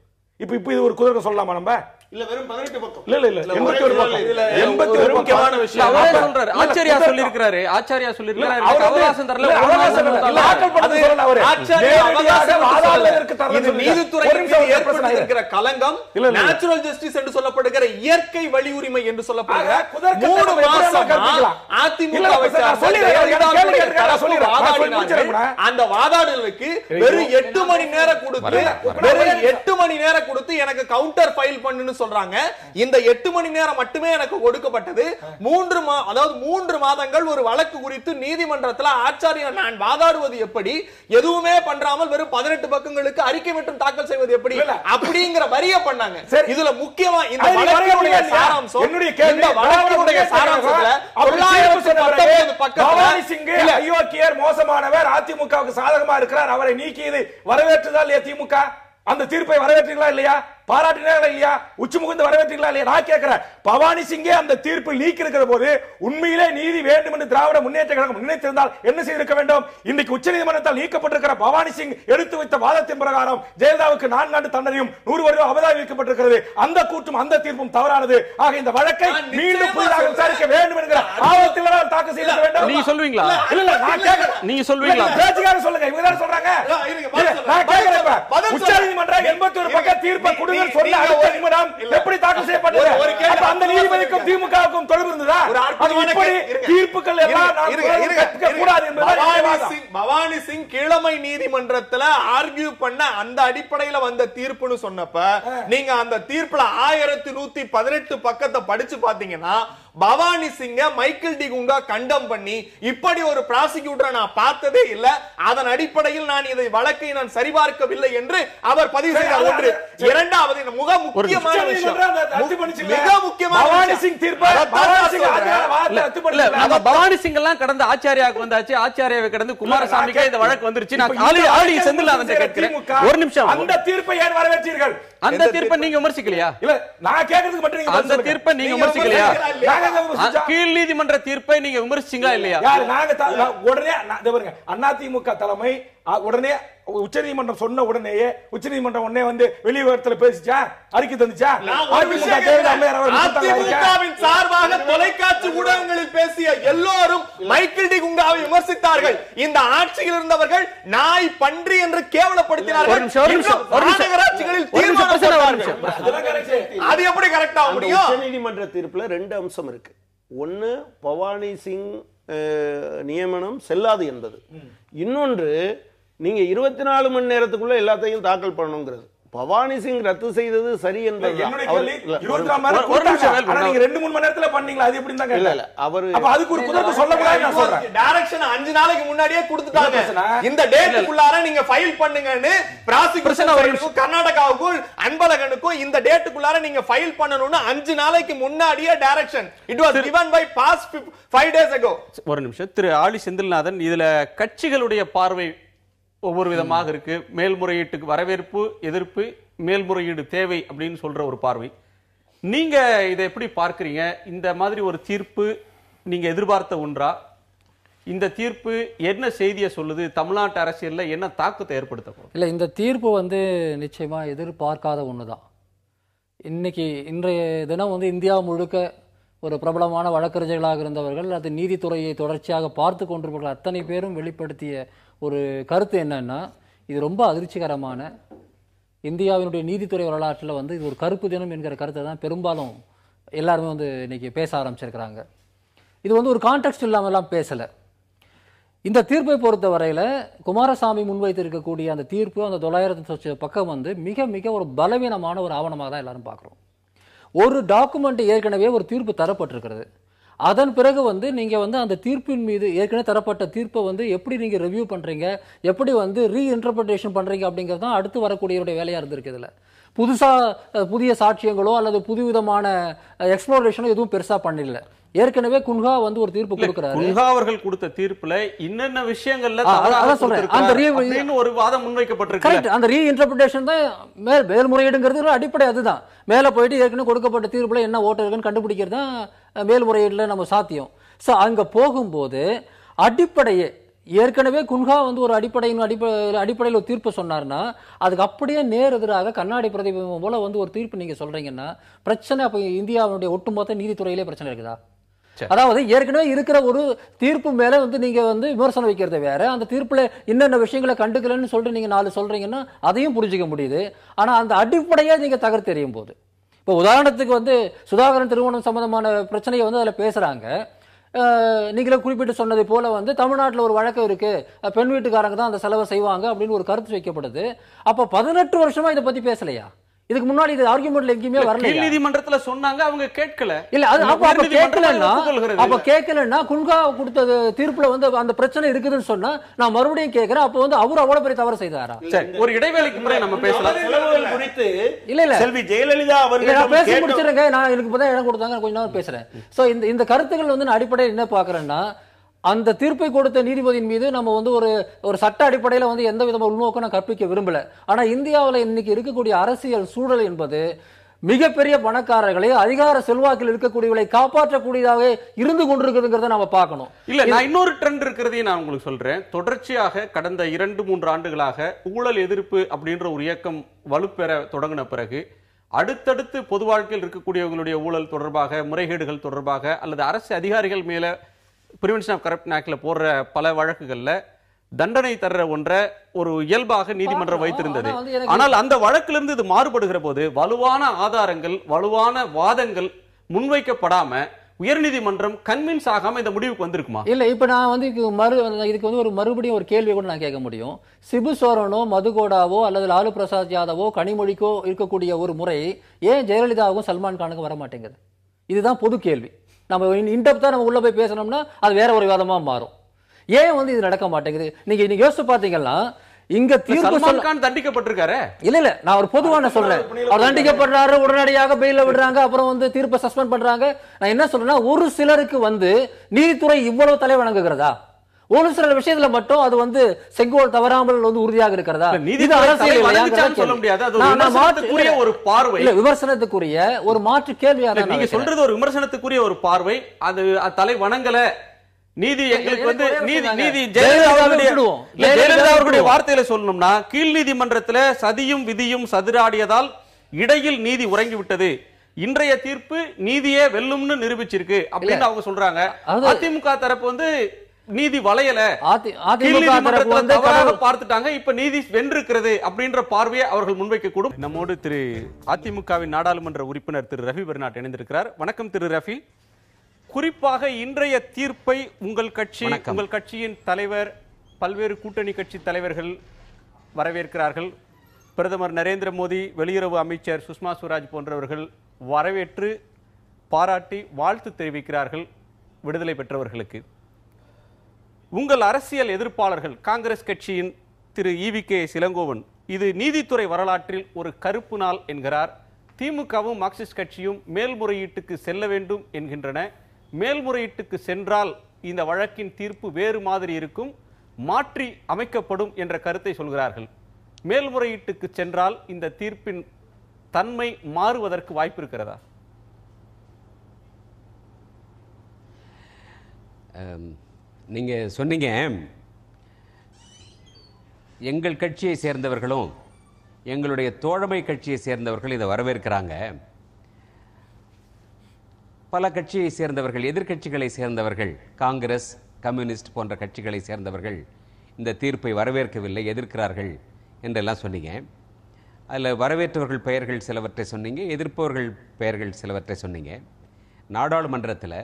இப்ப இது ஒரு குதிரை சொல்லலாமா நம்ம? இல்ல, வெறும் 18 பக்கம். இல்ல 81 பக்கம். 81 முக்கியமான விஷயம் அவரே சொல்றாரு. ஆச்சாரியா சொல்லிருக்காரு. ஆச்சாரியா சொல்லிருக்காரு. அவகாசம் தரல. இது நீதித்துறைக்கு ஏற்பட்டிருக்கிற களங்கம், நேச்சுரல் ஜஸ்டிஸ் என்று சொல்லப்படுகிற இயற்கை வழி உரிமை என்று சொல்லப்படுகிற 3 மாசமா அதிமுக அந்த வாதாடலுக்கு வெறும் 8 மணி நேரம் கொடுத்து வெறும் 8 மணி நேரம் கொடுத்து எனக்கு கவுண்டர் ஃபைல் பண்ணுன்னு சொல்றாங்க. இந்த 8 மணி நேரம் மட்டுமே எனக்கு கொடுக்கப்பட்டது. 3 மாதங்கள் ஒரு வழக்கு குறித்து நீதிமன்றத்தில் ஆச்சாரியா நான் வாதாடுவது எப்படி, எதுவுமே பண்றாமல் வெறும் 18 பக்கங்களுக்கு அறிக்கை மட்டும் தாக்கல் செய்வது எப்படி இல்ல. அப்படிங்கிற வரிய பண்ணாங்க. சரி. இதுல முக்கியமா இந்த அது வழக்கினுடைய வழக்கு சாராம்சம், என்னுடைய கேள்வி, இந்த வழக்கினுடைய சாராம்சத்துல 919 பக்கத்துல பவானி சிங் அயோக்கியர், மோசமானவர், அதிமுகவுக்கு சாதகமா இருக்கிறார், அவரை நீக்கியது வரவேற்றதா இல்லையா திமுக? அந்த தீர்ப்பை வரவேற்றீங்களா இல்லையா? பாராட்டினார்களா இல்லையா? உச்சி முகுந்து வரவேற்றீங்களா இல்லையா? நான் கேட்கிறேன், பவானி சிங்கே அந்த தீர்ப்பு லீக் இருக்கிற போது உண்மையிலே நீதி வேண்டும் என்று திராவிட முன்னேற்ற கழகம் நினைத்திருந்தால் என்ன செய்திருக்க வேண்டும்? இன்றைக்கு உச்சநீதிமன்றத்தால் நீக்கப்பட்டிருக்கிற பவானி சிங் எடுத்து வைத்த வாதத்தின் பிரகாரம் ஜெயலலிதாவுக்கு 4 ஆண்டு தண்டனையும் 100 வருடம் அபராதம் விதிக்கப்பட்டிருக்கிறது. அந்த கூற்றும் அந்த தீர்ப்பும் தவறானது. ஆக இந்த வழக்கை மீண்டும் புதிதாக விசாரிக்க வேண்டும் என்கிற ஆவணத்தில் தாக்கல் செய்ய வேண்டும். நீங்க சொல்வீங்களா? இல்ல இல்ல, நான் கேட்கிறேன். நீங்க சொல்வீங்களா? பேச்சுக்காக சொல்லுங்க, இவங்க தான் சொல்றாங்க. நான் கேட்கிறேன், உச்சநீதிமன்றம் 81 பக்க தீர்ப்பை கொடுங்க சொன்ன அடுத்த நிமிடம் எப்படி தாக்கல் செய்யப்பட்டது? அப்ப அந்த நீதிபதிக்கும் திமுகவுக்கும் தொடர்பு இருந்ததா? அது இப்படி தீர்ப்புகள் எல்லாம் நான் கேட்க கூடாது என்பது பவானி சிங் கீழமை நீதிமன்றத்துல ஆர்கியூ பண்ண அந்த அடிப்படையில வந்த தீர்ப்புன்னு சொன்னப்ப நீங்க அந்த தீர்ப்புல 1118 பக்கத்தை படிச்சு பாத்தீங்கன்னா பவானி சிங்க மைக்கேல் டி குங்கா கண்டம் பண்ணி இப்படி ஒரு ப்ராசிக்யூட்டரை நான் பார்த்ததே இல்ல, அதன் அடிப்படையில் நான் இதை வழக்கை நான் சரிபார்க்கவில்லை என்று அவர் பதிவு செய்தார். ஒன்று. இரண்டாவது மிக முக்கியமான விஷயம், மிக முக்கியமான பவானி சிங் தீர்ப்பை பவானி சிங் எல்லாம் கடந்த ஆச்சாரியாவுக்கு வந்தாச்சு, ஆச்சாரியாவை கடந்து குமாரசாமிக்கு இந்த வழக்கு வந்துருச்சு. நான் ஆல்ரெடி செந்தில்நாதன் கேட்கிறேன், ஒரு நிமிஷம். அந்த தீர்ப்பை ஏன் வரவேற்றீர்கள்? அந்த தீர்ப்பை நீங்க விமர்சிக்கலையா? இல்ல, நான் கேக்குறதுக்கு மட்டும் நீங்க அந்த தீர்ப்பை நீங்க விமர்சிக்கலையா? கீழ் நீதிமன்ற தீர்ப்பை நீங்க விமர்சிச்சீங்களா இல்லையா? உடனே அதிமுக தலைமை உடனே உச்சநீதிமன்றம் சொன்ன உடனேயே உச்சநீதிமன்றம் உடனே வந்து வெளிவரத்துல பேசிச்சா, அறிக்கை தந்துச்சா? அதிமுகவின் சார்பாக தொலைக்காட்சி ஊடகங்களில் பேசிய எல்லோரும் மைக்கேல் டி குங்காவை விமர்சித்தார்கள். இந்த ஆட்சியில் இருந்தவர்கள் நாய் பன்றி என்று கேவலப்படுத்தினார்கள். மாநகராட்சிகளில் தீர்மானம், அது எப்படி கரெக்டா முடியும்? உச்சநீதிமன்ற தீர்ப்புல 2 அம்சம் இருக்கு. ஒன்னு, பவானி சிங் நியமனம் செல்லாது என்பது. இன்னொன்று, நீங்க 24 மணி நேரத்துக்குள்ள எல்லாத்தையும் தாக்கல் பண்ணணுங்கிறது. பவானி சிங் ரத்து செய்தது சரி என்பது. டைரக்ஷன் 5 நாளைக்கு முன்னாடியே கொடுத்துட்டாங்க. இந்த டேட்டுக்குள்ளார நீங்க ஃபைல் பண்ணுங்கன்னு பிராசிக்யூஷனுக்கும் கர்நாடகாவுக்கும் அன்பழகனுக்கும் இந்த டேட்டுக்குள்ளார நீங்க ஃபைல் பண்ணணும்னு 5 நாளைக்கு முன்னாடியே direction. It was given by past 5 days ago. ஒரு நிமிஷம். திரு ஆழி செந்தில்நாதன், இதுல கட்சிகளுடைய பார்வை ஒவ்வொரு விதமாக இருக்கு. மேல்முறையீட்டுக்கு வரவேற்பு, எதிர்ப்பு, மேல்முறையீடு தேவை அப்படின்னு சொல்ற ஒரு பார்வை. நீங்க இதை எப்படி பார்க்கறீங்க? இந்த மாதிரி ஒரு தீர்ப்பு நீங்க எதிர்பார்த்த ஒன்றா? இந்த தீர்ப்பு என்ன செய்தியை சொல்லுது? தமிழ்நாட்டு அரசியல்ல என்ன தாக்கத்தை ஏற்படுத்தப்படும்? இல்ல, இந்த தீர்ப்பு நிச்சயமா எதிர்பார்க்காத ஒண்ணுதான். இன்றைய தினம் இந்தியா முழுக்க ஒரு பிரபலமான வழக்கறிஞர்களாக இருந்தவர்கள், அது நீதித்துறையை தொடர்ச்சியாக பார்த்து கொண்டிருப்பவர்கள் அத்தனை பேரும் வெளிப்படுத்திய ஒரு கருத்து என்னன்னா, இது ரொம்ப அதிர்ச்சிகரமான இந்தியாவினுடைய நீதித்துறை வரலாற்றில் இது ஒரு கருப்பு தினம் என்கிற கருத்தை தான் பெரும்பாலும் எல்லாருமே இன்னைக்கு பேச ஆரம்பிச்சிருக்கிறாங்க. இது ஒரு கான்டெக்ஸ்ட் இல்லாமலாம் பேசலை. இந்த தீர்ப்பை பொறுத்த வரையில் குமாரசாமி முன்வைத்திருக்கக்கூடிய அந்த தீர்ப்பு, அந்த 900 பக்கம் மிக மிக ஒரு பலவீனமான ஒரு ஆவணமாக தான் எல்லாரும் பார்க்குறோம். ஒரு டாக்குமெண்ட் ஏற்கனவே ஒரு தீர்ப்பு தரப்பட்டிருக்கிறது. அதன் பிறகு நீங்க அந்த தீர்ப்பின் மீது ஏற்கனவே தரப்பட்ட தீர்ப்பை எப்படி நீங்க ரிவ்யூ பண்றீங்க, எப்படி ரீஇன்டர்பிரேஷன் பண்றீங்க அப்படிங்கிறது தான் அடுத்து வரக்கூடியவருடைய வேலையா இருந்திருக்கு. இதுல புதிய சாட்சியங்களோ அல்லது புதுவிதமான எக்ஸ்ப்ளோரேஷனோ எதுவும் பெருசா பண்ணல. ஏற்கனவே குன்ஹா ஒரு தீர்ப்பு கொடுக்கிறாரு. குன்ஹா அவர்கள் கொடுத்த தீர்ப்புல என்னென்ன விஷயங்கள்ல ஒரு வாதம் முன்வைக்கப்பட்டிருக்கு. அந்த ரீஇன்டர்பிரேஷன் தான் மேல்முறையீடுங்கிறது அடிப்படை. அதுதான் மேல போயிட்டு ஏற்கனவே கொடுக்கப்பட்ட தீர்ப்புல என்ன ஓட்டை இருக்குன்னு கண்டுபிடிக்கிறது தான் மேல்முறையீடுல நம்ம சாத்தியம். சோ அங்க போகும்போது அடிப்படையே ஏற்கனவே குன்ஹா ஒரு அடிப்படையில் ஒரு தீர்ப்பு சொன்னார்னா அதுக்கு அப்படியே நேர் எதிராக கண்ணாடி பிரதிபலிப்பு போல ஒரு தீர்ப்பு நீங்க சொல்றீங்கன்னா பிரச்சனை. அப்ப இந்தியாவுடைய ஒட்டுமொத்த நீதித்துறையிலே பிரச்சனை இருக்குதா? அதாவது ஏற்கனவே இருக்கிற ஒரு தீர்ப்பு மேல நீங்க விமர்சனம் வைக்கிறது வேற, அந்த தீர்ப்புல என்னென்ன விஷயங்களை கண்டுக்கலன்னு சொல்லிட்டு நீங்க 4 சொல்றீங்கன்னா அதையும் புரிஞ்சுக்க முடியுது. ஆனா அந்த அடிப்படையா நீங்க தகர்த்தெறியும் போது, இப்போ உதாரணத்துக்கு சுதாகரன் திருமணம் சம்பந்தமான பிரச்சனையை அதுல பேசுறாங்க. நீங்களே குறிப்பிட்டு சொன்னதை போல தமிழ்நாட்டில் ஒரு வழக்கு இருக்கு, பெண் வீட்டுக்காரங்க தான் அந்த செலவை செய்வாங்க அப்படின்னு ஒரு கருத்து வைக்கப்படுது. அப்ப 18 வருஷமா இதை பத்தி பேசலையா? இதுக்கு முன்னாடி இது ஆர்குமெண்ட்ல எங்கேயுமே வரல. கீழ் நீதிமன்றத்துல சொன்னாங்க, அவங்க கேட்கல. இல்ல அது அப்ப கேட்கலன்னா குன்கா கொடுத்த தீர்ப்புல வந்து அந்த பிரச்சனை இருக்குதுன்னு சொன்னா நான் மறுபடியும் கேட்கிறேன், அப்ப வந்து அவரு அவ்வளவு பெரிய தவறு செய்தாரா? ஒரு இடைவேளைக்கு முறை நம்ம பேசலாம். செலவுகள் குறித்து இல்ல செல்வி ஜெயலலிதா அவர்கள் பேச முடிச்சிருங்க. நான் எனக்கு இப்பதான் இடம் கொடுத்தாங்க, கொஞ்ச நேரம் பேசுறேன். சோ இந்த கருத்துக்கள் வந்து நான் அடிப்படையில் என்ன பாக்குறேன்னா, அந்த தீர்ப்பை கொடுத்த நீதிபதியின் மீது நம்ம வந்து ஒரு சட்ட அடிப்படையில வந்து எந்த விதமான உள்நோக்கம் நான் கற்பிக்க விரும்பல. ஆனா இந்தியாவில் இன்னைக்கு இருக்கக்கூடிய அரசியல் சூழல் என்பது மிகப்பெரிய பணக்காரர்களை, அதிகார செல்வாக்கில் இருக்கக்கூடியவர்களை காப்பாற்றக்கூடியதாக இருந்து கொண்டிருக்குதுங்கிறத நாம பார்க்கணும். இல்ல, நான் இன்னொரு ட்ரெண்ட் இருக்கிறதையும் நான் உங்களுக்கு சொல்றேன். தொடர்ச்சியாக கடந்த 2-3 ஆண்டுகளாக ஊழல் எதிர்ப்பு அப்படின்ற ஒரு இயக்கம் வலுப்பெற தொடங்கின பிறகு அடுத்தடுத்து பொது வாழ்க்கையில் இருக்கக்கூடியவங்களுடைய ஊழல் தொடர்பாக, முறைகேடுகள் தொடர்பாக அல்லது அரசு அதிகாரிகள் மேல பிரிவென்ஷன் ஆஃப் கரப்ஷன் ஆக்ட்ல போடுற பல வழக்குகள்ல தண்டனை தர்ற ஒன்றை ஒரு இயல்பாக நீதிமன்றம் வைத்திருந்தது. ஆனால் அந்த வழக்கிலிருந்து இது மாறுபடுகிற போது வலுவான ஆதாரங்கள், வலுவான வாதங்கள் முன்வைக்கப்படாம உயர்நீதிமன்றம் கன்வின்ஸ் ஆகாம இந்த முடிவுக்கு வந்திருக்குமா? இல்ல, இப்ப நான் வந்து இதுக்கு வந்து ஒரு மறுபடியும் ஒரு கேள்வி கூட நான் கேட்க முடியும். சிபு சோரனோ, மதுகோடாவோ அல்லது லாலு பிரசாத் யாதவோ, கனிமொழிக்கோ இருக்கக்கூடிய ஒரு முறை ஏன் ஜெயலலிதாவுக்கும் சல்மான் கானுக்கும் வர மாட்டேங்குது? இதுதான் பொது கேள்வி. நம்ம இன்டெப்தா நம்ம உள்ள போய் பேசணும்னா அது வேற ஒரு விவாதமா மாறும். ஏன் வந்து இது நடக்க மாட்டேங்குது? நீங்க யோசிச்சு பாத்தீங்கன்னா இங்க சல்மான் கான் தண்டிக்கப்பட்டிருக்காரு. இல்ல நான் ஒரு பொதுவான சொல்றேன். அவர் தண்டிக்கப்படுறாரு, உடனடியாக பெயில விடுறாங்க, அப்புறம் வந்து தீர்ப்பை சஸ்பெண்ட் பண்றாங்க. நான் என்ன சொல்றேன்னா, ஒரு சிலருக்கு வந்து நீதித்துறை இவ்வளவு தலை வணங்குகிறதா? ஒரு சில விஷயத்துல மட்டும் அது வந்து செங்கோல் தவறாமல் வந்து உறுதியாக இருக்கிறதா? இது அரசியல் சொல்ல முடியாது. அது விமர்சனத்துக்குரிய ஒரு பார்வை. இல்ல, விமர்சனத்துக்குரிய ஒரு மாற்று கேள்வியாக நீங்க சொல்றது ஒரு விமர்சனத்துக்குரிய ஒரு பார்வை. அது தலை வணங்கல நீதி எங்களுக்கு வந்து நீதி ஜெயலலிதா அவர்களுடைய வார்த்தையில சொல்லணும்னா, கீழ் நீதிமன்றத்துல சதியும் விதியும் சதுராடியதால் இடையில் நீதி உறங்கிவிட்டது, இன்றைய தீர்ப்பு நீதியே வெல்லும்னு நிரூபிச்சிருக்கு அப்படின்னு அவங்க சொல்றாங்க. அதிமுக தரப்பு வந்து நீதி வளையல, பார்த்துட்டாங்க, இப்ப நீதி வென்றிருக்கிறது அப்படின்ற பார்வையை அவர்கள் முன்வைக்க கூடும். நம்மோடு திரு அதிமுகவின் நாடாளுமன்ற உறுப்பினர் திரு ரஃபி பெர்னாட் இணைந்திருக்கிறார். வணக்கம் திரு ரஃபி. குறிப்பாக இன்றைய தீர்ப்பை உங்கள் கட்சியின் தலைவர், பல்வேறு கூட்டணி கட்சி தலைவர்கள் வரவேற்கிறார்கள். பிரதமர் நரேந்திர மோடி, வெளியுறவு அமைச்சர் சுஷ்மா ஸ்வராஜ் போன்றவர்கள் வரவேற்று பாராட்டி வாழ்த்து தெரிவிக்கிறார்கள் விடுதலை பெற்றவர்களுக்கு. உங்கள் அரசியல் எதிர்ப்பாளர்கள் காங்கிரஸ் கட்சியின் திரு ஈவிகே இளங்கோவன் இது நீதித்துறை வரலாற்றில் ஒரு கருப்பு நாள் என்கிறார். திமுகவும் மார்க்சிஸ்ட் கட்சியும் மேல்முறையீட்டுக்கு செல்ல வேண்டும் என்கின்றன. மேல்முறையீட்டுக்கு சென்றால் இந்த வழக்கின் தீர்ப்பு வேறு மாதிரி இருக்கும், மாற்றி அமைக்கப்படும் என்ற கருத்தை சொல்கிறார்கள். மேல்முறையீட்டுக்கு சென்றால் இந்த தீர்ப்பின் தன்மை மாறுவதற்கு வாய்ப்பு இருக்கிறதா? நீங்க சொன்னீங்க எங்கள் கட்சியை சேர்ந்தவர்களும் எங்களுடைய தோழமை கட்சியை சேர்ந்தவர்கள் இதை வரவேற்கிறாங்க. பல கட்சியை சேர்ந்தவர்கள், எதிர்கட்சிகளை சேர்ந்தவர்கள், காங்கிரஸ், கம்யூனிஸ்ட் போன்ற கட்சிகளை சேர்ந்தவர்கள் இந்த தீர்ப்பை வரவேற்கவில்லை, எதிர்க்கிறார்கள் என்றெல்லாம் சொன்னீங்க. அதில் வரவேற்றவர்கள் பெயர்கள் சிலவற்றை சொன்னீங்க, எதிர்ப்பவர்கள் பெயர்கள் சிலவற்றை சொன்னீங்க. நாடாளுமன்றத்தில்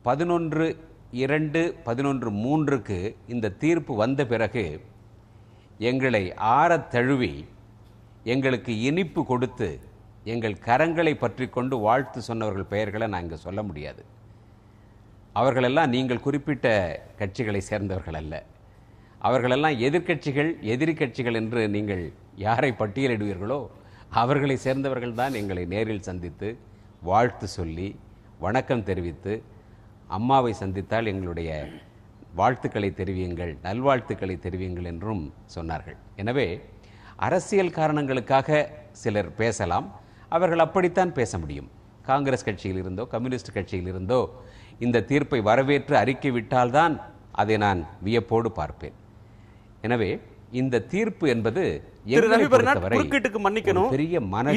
11-2-11-3 இந்த தீர்ப்பு வந்த பிறகு எங்களை ஆறத் தழுவி எங்களுக்கு இனிப்பு கொடுத்து எங்கள் கரங்களை பற்றி கொண்டு வாழ்த்து சொன்னவர்கள் பெயர்களை நான் இங்கே சொல்ல முடியாது. அவர்களெல்லாம் நீங்கள் குறிப்பிட்ட கட்சிகளை சேர்ந்தவர்கள் அல்ல. அவர்களெல்லாம் எதிர்கட்சிகள், எதிரி கட்சிகள் என்று நீங்கள் யாரை பட்டியலிடுவீர்களோ அவர்களை சேர்ந்தவர்கள் தான் எங்களை நேரில் சந்தித்து வாழ்த்து சொல்லி வணக்கம் தெரிவித்து, அம்மாவை சந்தித்தால் எங்களுடைய வாழ்த்துக்களை தெரிவியுங்கள், நல்வாழ்த்துக்களை தெரிவியுங்கள் என்றும் சொன்னார்கள். எனவே அரசியல் காரணங்களுக்காக சிலர் பேசலாம், அவர்கள் அப்படித்தான் பேச முடியும். காங்கிரஸ் கட்சியில் இருந்தோ கம்யூனிஸ்ட் கட்சியில் இருந்தோ இந்த தீர்ப்பை வரவேற்று அறிக்கை விட்டால்தான் அதை நான் வியப்போடு பார்ப்பேன். எனவே இந்த தீர்ப்பு என்பது மன்னிக்கணும்,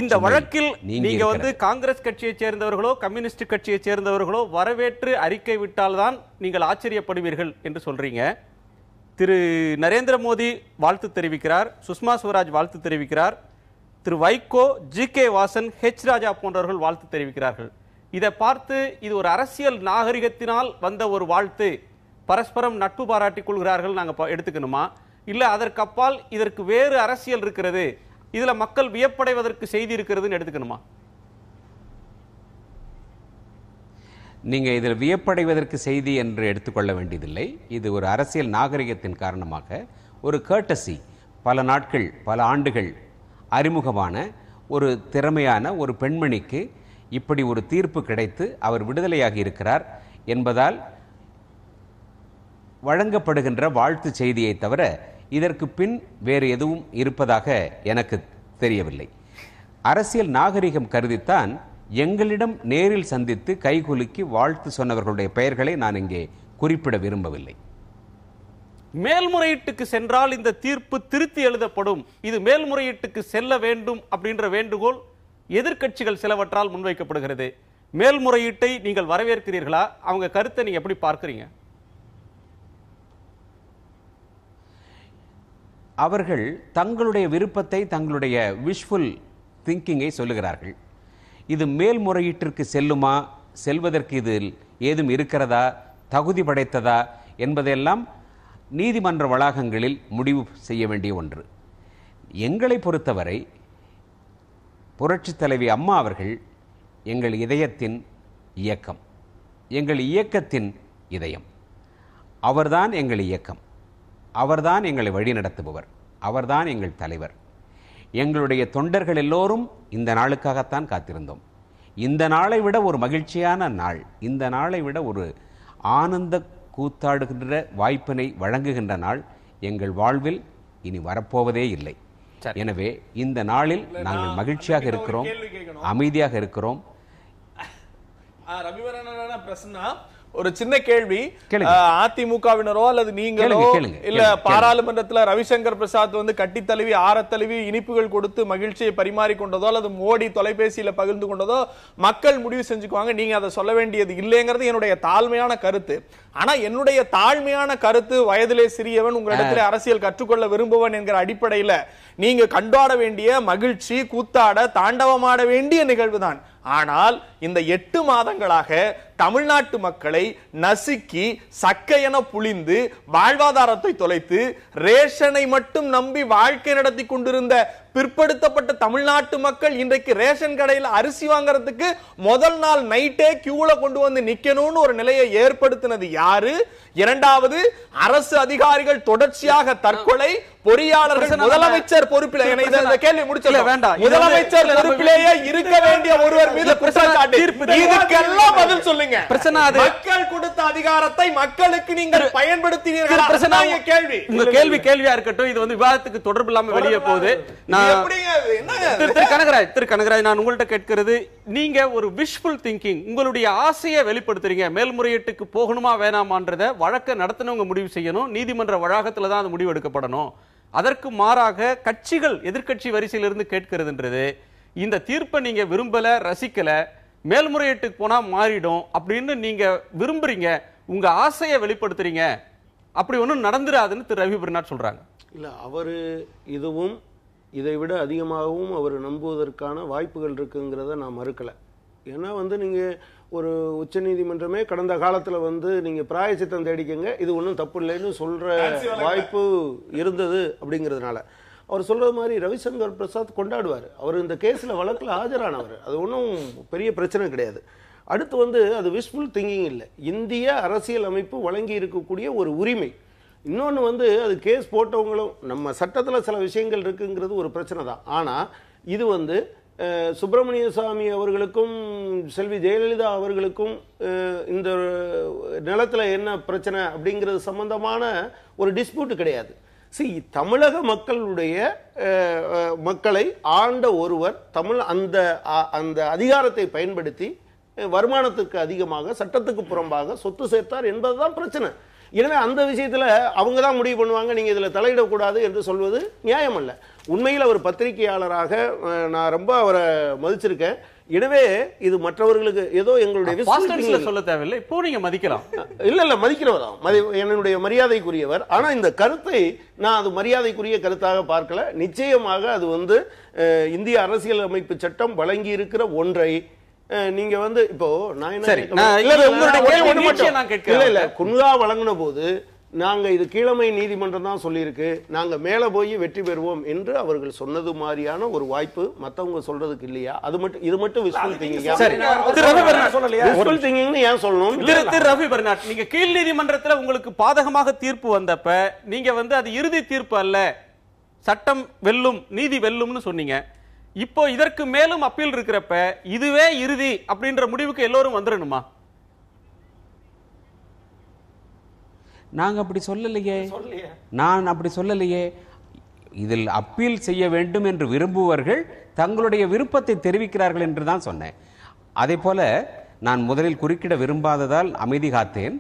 இந்த வழக்கில் நீங்க வந்து காங்கிரஸ் கட்சியை சேர்ந்தவர்களோ கம்யூனிஸ்ட் கட்சியை சேர்ந்தவர்களோ வரவேற்று அறிக்கை விட்டால்தான் நீங்கள் ஆச்சரியப்படுவீர்கள் என்று சொல்றீங்க. திரு நரேந்திர மோடி வாழ்த்து தெரிவிக்கிறார், சுஷ்மா ஸ்வராஜ் வாழ்த்து தெரிவிக்கிறார், திரு வைகோ, ஜி.கே. வாசன், ஹெச். ராஜா போன்றவர்கள் வாழ்த்து தெரிவிக்கிறார்கள். இதை பார்த்து இது ஒரு அரசியல் நாகரிகத்தினால் வந்த ஒரு வாழ்த்து, பரஸ்பரம் நட்பு பாராட்டிக் கொள்கிறார்கள் நாங்கள் எடுத்துக்கணுமா? இல்லை அதற்கு அப்பால் இதற்கு வேறு அரசியல் இருக்கிறது, இதுல மக்கள் வியப்படைவதற்கு செய்தி இருக்கிறதுன்னு எடுத்துக்கணுமா? நீங்க இதில் வியப்படைவதற்கு செய்தி என்று எடுத்துக்கொள்ள வேண்டியதில்லை. இது ஒரு அரசியல் நாகரிகத்தின் காரணமாக ஒரு கர்ட்டசி, பல நாட்கள் பல ஆண்டுகள் அறிமுகமான ஒரு திறமையான ஒரு பெண்மணிக்கு இப்படி ஒரு தீர்ப்பு கிடைத்து அவர் விடுதலையாகி இருக்கிறார் என்பதால் வழங்கப்படுகின்ற வாழ்த்து செய்தியை தவிர இதற்கு பின் வேறு எதுவும் இருப்பதாக எனக்கு தெரியவில்லை. அரசியல் நாகரிகம் கருதித்தான் எங்களிடம் நேரில் சந்தித்து கைகுலுக்கி வாழ்த்து சொன்னவர்களுடைய பெயர்களை நான் இங்கே குறிப்பிட விரும்பவில்லை. மேல்முறையீட்டுக்கு சென்றால் இந்த தீர்ப்பு திருத்தி எழுதப்படும், இது மேல்முறையீட்டுக்கு செல்ல வேண்டும் அப்படின்ற வேண்டுகோள் எதிர்க்கட்சிகள் சிலவற்றால் முன்வைக்கப்படுகிறது. மேல்முறையீட்டை நீங்கள் வரவேற்கிறீர்களா? அவங்க கருத்தை நீங்க எப்படி பார்க்கிறீங்க? அவர்கள் தங்களுடைய விருப்பத்தை, தங்களுடைய விஷுவல் திங்கிங்கை சொல்லுகிறார்கள். இது மேல்முறையீட்டிற்கு செல்லுமா, செல்வதற்கு இதில் ஏதும் இருக்கிறதா, தகுதி படைத்ததா என்பதெல்லாம் நீதிமன்ற வளாகங்களில் முடிவு செய்ய வேண்டிய ஒன்று. எங்களை பொறுத்தவரை புரட்சித் தலைவி அம்மா அவர்கள் எங்கள் இதயத்தின் இயக்கம், எங்கள் இயக்கத்தின் இதயம். அவர்தான் எங்கள் இயக்கம், அவர்தான் எங்களை வழிநடத்துபவர், அவர்தான் எங்கள் தலைவர். எங்களுடைய தொண்டர்கள் எல்லோரும் இந்த நாளுக்காகத்தான் காத்திருந்தோம். இந்த நாளை விட ஒரு மகிழ்ச்சியான நாள், இந்த நாளை விட ஒரு ஆனந்த கூத்தாடுகின்ற வாய்ப்பினை வழங்குகின்ற நாள் எங்கள் வாழ்வில் இனி வரப்போவதே இல்லை. எனவே இந்த நாளில் நாங்கள் மகிழ்ச்சியாக இருக்கிறோம், அமைதியாக இருக்கிறோம். ஒரு சின்ன கேள்வி, அதிமுகவினரோ அல்லது நீங்களோ இல்ல பாராளுமன்றத்தில் ரவிசங்கர் பிரசாத் வந்து கட்டித்தழுவி ஆரத்தழுவி இனிப்புகள் கொடுத்து மகிழ்ச்சியை பரிமாறி கொண்டதோ அல்லது மோடி தொலைபேசியில பகிர்ந்து கொண்டதோ மக்கள் முடிவு செஞ்சுக்குவாங்க. நீங்க அதை சொல்ல வேண்டியது இல்லைங்கிறது என்னுடைய தாழ்மையான கருத்து. ஆனா என்னுடைய தாழ்மையான கருத்து, வயதிலே சிறியவன், உங்களிடத்திலே அரசியல் கற்றுக்கொள்ள விரும்புவன் என்கிற அடிப்படையில நீங்க கொண்டாட வேண்டிய மகிழ்ச்சி, கூத்தாட, தாண்டவமாட வேண்டிய நிகழ்வு தான். ஆனால் இந்த 8 மாதங்களாக தமிழ்நாட்டு மக்களை நசுக்கி சக்கையென புளிந்து வாழ்வாதாரத்தை தொலைத்து ரேஷனை மட்டும் நம்பி வாழ்க்கை நடத்தி கொண்டிருந்த பிற்படுத்தப்பட்ட தமிழ்நாட்டு மக்கள் இன்றைக்கு ரேஷன் கடையில் அரிசி வாங்குறதுக்கு முதல் நாள் நைட்டே கியூல கொண்டு வந்து நிக்கணும்னு ஒரு நிலையை ஏற்படுத்தினது யாரு? இரண்டாவது, அரசு அதிகாரிகள் தொடர்ச்சியாக தற்கொலை, பொறியாளர்கள் முதலமைச்சர் பொறுப்பில் கேள்வி முடிச்சல வேண்டாம், முதலமைச்சர் பொறுப்பிலேயே இருக்க வேண்டிய ஒருவர் மீது குற்றச்சாட்டு, இதுக்கெல்லாம் பதில் சொல்லுங்க. மக்கள் கொடுத்த அதிகாரத்தை மக்களுக்கு நீங்கள் பயன்படுத்தினீர்களா? கேள்வி, உங்க கேள்வி கேள்வியா இருக்கட்டும். இது வந்து விவாதத்துக்கு தொடர்பு இல்லாம வெளியே போகுது. திரு கனகராஜ், நான் உங்கள்கிட்ட கேட்கிறது, நீங்க ஒரு விஷுவல் திங்கிங், உங்களுடைய ஆசையை வெளிப்படுத்துறீங்க. மேல்முறையீட்டுக்கு போகணுமா வேணாமான்றத வழக்க நடத்தினவங்க முடிவு செய்யணும், நீதிமன்ற வளாகத்துல தான் அது முடிவு எடுக்கப்படணும். அதற்கு மாறாக கட்சிகள் எதிர்க்கட்சி வரிசையிலிருந்து கேட்கிறதுன்றது, இந்த தீர்ப்பை நீங்க விரும்பல, ரசிக்கல, மேல்முறையீட்டுக்கு போனா மாறிடும் அப்படின்னு நீங்க விரும்புறீங்க, உங்க ஆசையை வெளிப்படுத்துறீங்க, அப்படி ஒன்றும் நடந்துராதுன்னு திரு ரவி பிர்னாட் சொல்றாங்க. இல்ல, அவரு இதுவும் இதை விட அதிகமாகவும் அவர் நம்புவதற்கான வாய்ப்புகள் இருக்குங்கிறத நான் மறுக்கலை. ஏன்னா வந்து நீங்கள் ஒரு உச்ச நீதிமன்றமே கடந்த காலத்தில் வந்து நீங்கள் பிராயச்சித்தம் தேடிக்கங்க, இது ஒன்றும் தப்பு இல்லைன்னு சொல்கிற வாய்ப்பு இருந்தது. அப்படிங்கிறதுனால அவர் சொல்கிறது மாதிரி ரவிசங்கர் பிரசாத் கொண்டாடுவார். அவர் இந்த கேஸில் வழக்கில் ஆஜரானவர், அது ஒன்றும் பெரிய பிரச்சனை கிடையாது. அடுத்து வந்து அது விஷுவல் திங்கிங் இல்லை, இந்திய அரசியல் அமைப்பு வழங்கி இருக்கக்கூடிய ஒரு உரிமை. இன்னொன்று வந்து அது கேஸ் போட்டவங்களும், நம்ம சட்டத்தில் சில விஷயங்கள் இருக்குங்கிறது ஒரு பிரச்சனை தான். ஆனால் இது வந்து சுப்பிரமணிய சாமி அவர்களுக்கும் செல்வி ஜெயலலிதா அவர்களுக்கும் இந்த நிலத்தில் என்ன பிரச்சனை அப்படிங்கிறது சம்பந்தமான ஒரு டிஸ்பியூட் கிடையாது. தமிழக மக்களுடைய மக்களை ஆண்ட ஒருவர் அந்த அதிகாரத்தை பயன்படுத்தி வருமானத்துக்கு அதிகமாக சட்டத்துக்கு புறம்பாக சொத்து சேர்த்தார் என்பதுதான் பிரச்சனை. எனவே அந்த விஷயத்தில் அவங்க தான் முடிவு பண்ணுவாங்க, நீங்கள் இதில் தலையிடக்கூடாது என்று சொல்வது நியாயம் அல்ல. உண்மையில் அவர் பத்திரிகையாளராக நான் ரொம்ப அவரை மதிச்சிருக்கேன். எனவே இது மற்றவர்களுக்கு ஏதோ எங்களுடைய சொல்ல தேவையில்லை, இப்போ நீங்க மதிக்கலாம். இல்ல மதிக்கிறவர் தான், என்னுடைய மரியாதைக்குரியவர். ஆனா இந்த கருத்தை நான் அது மரியாதைக்குரிய கருத்தாக பார்க்கல. நிச்சயமாக அது வந்து இந்திய அரசியல் அமைப்பு சட்டம் வழங்கி இருக்கிற ஒன்றை நீங்க வந்து இப்போ நான் குன்ஹா வழங்கின போது நாங்க இது கீழமை நீதிமன்றம் தான் சொல்லியிருக்கு, நாங்க மேல போய் வெற்றி பெறுவோம் என்று அவர்கள் சொன்னது மாதிரியான ஒரு வாய்ப்பு மத்தவங்க சொல்றதுக்கு இல்லையா? இது மட்டும் விஸ்வல் திங்கிங். சரி, திரு ரவி பெர்னாட் சொல்லலையா? விஸ்வல் திங்கிங்னு ஏன் சொல்லணும்? திரு ரவி பெர்னாட், நீங்க கீழ் நீதிமன்றத்துல உங்களுக்கு பாதகமாக தீர்ப்பு வந்தப்ப நீங்க அது இறுதி தீர்ப்பு அல்ல, சட்டம் வெல்லும், நீதி வெல்லும்னு சொன்னீங்க. இப்போ இதற்கு மேலும் அப்பீல் இருக்கிறப்ப இதுவே இறுதி அப்படின்ற முடிவுக்கு எல்லோரும் வந்துடணுமா? நாங்க அப்படி சொல்லலையே, நான் அப்படி சொல்லலையே. இதில் அப்பீல் செய்ய வேண்டும் என்று விரும்புவர்கள் தங்களுடைய விருப்பத்தை தெரிவிக்கிறார்கள் என்று தான் சொன்னேன். அதே போல நான் முதலில் குறுக்கிட விரும்பாததால் அமைதி காத்தேன்.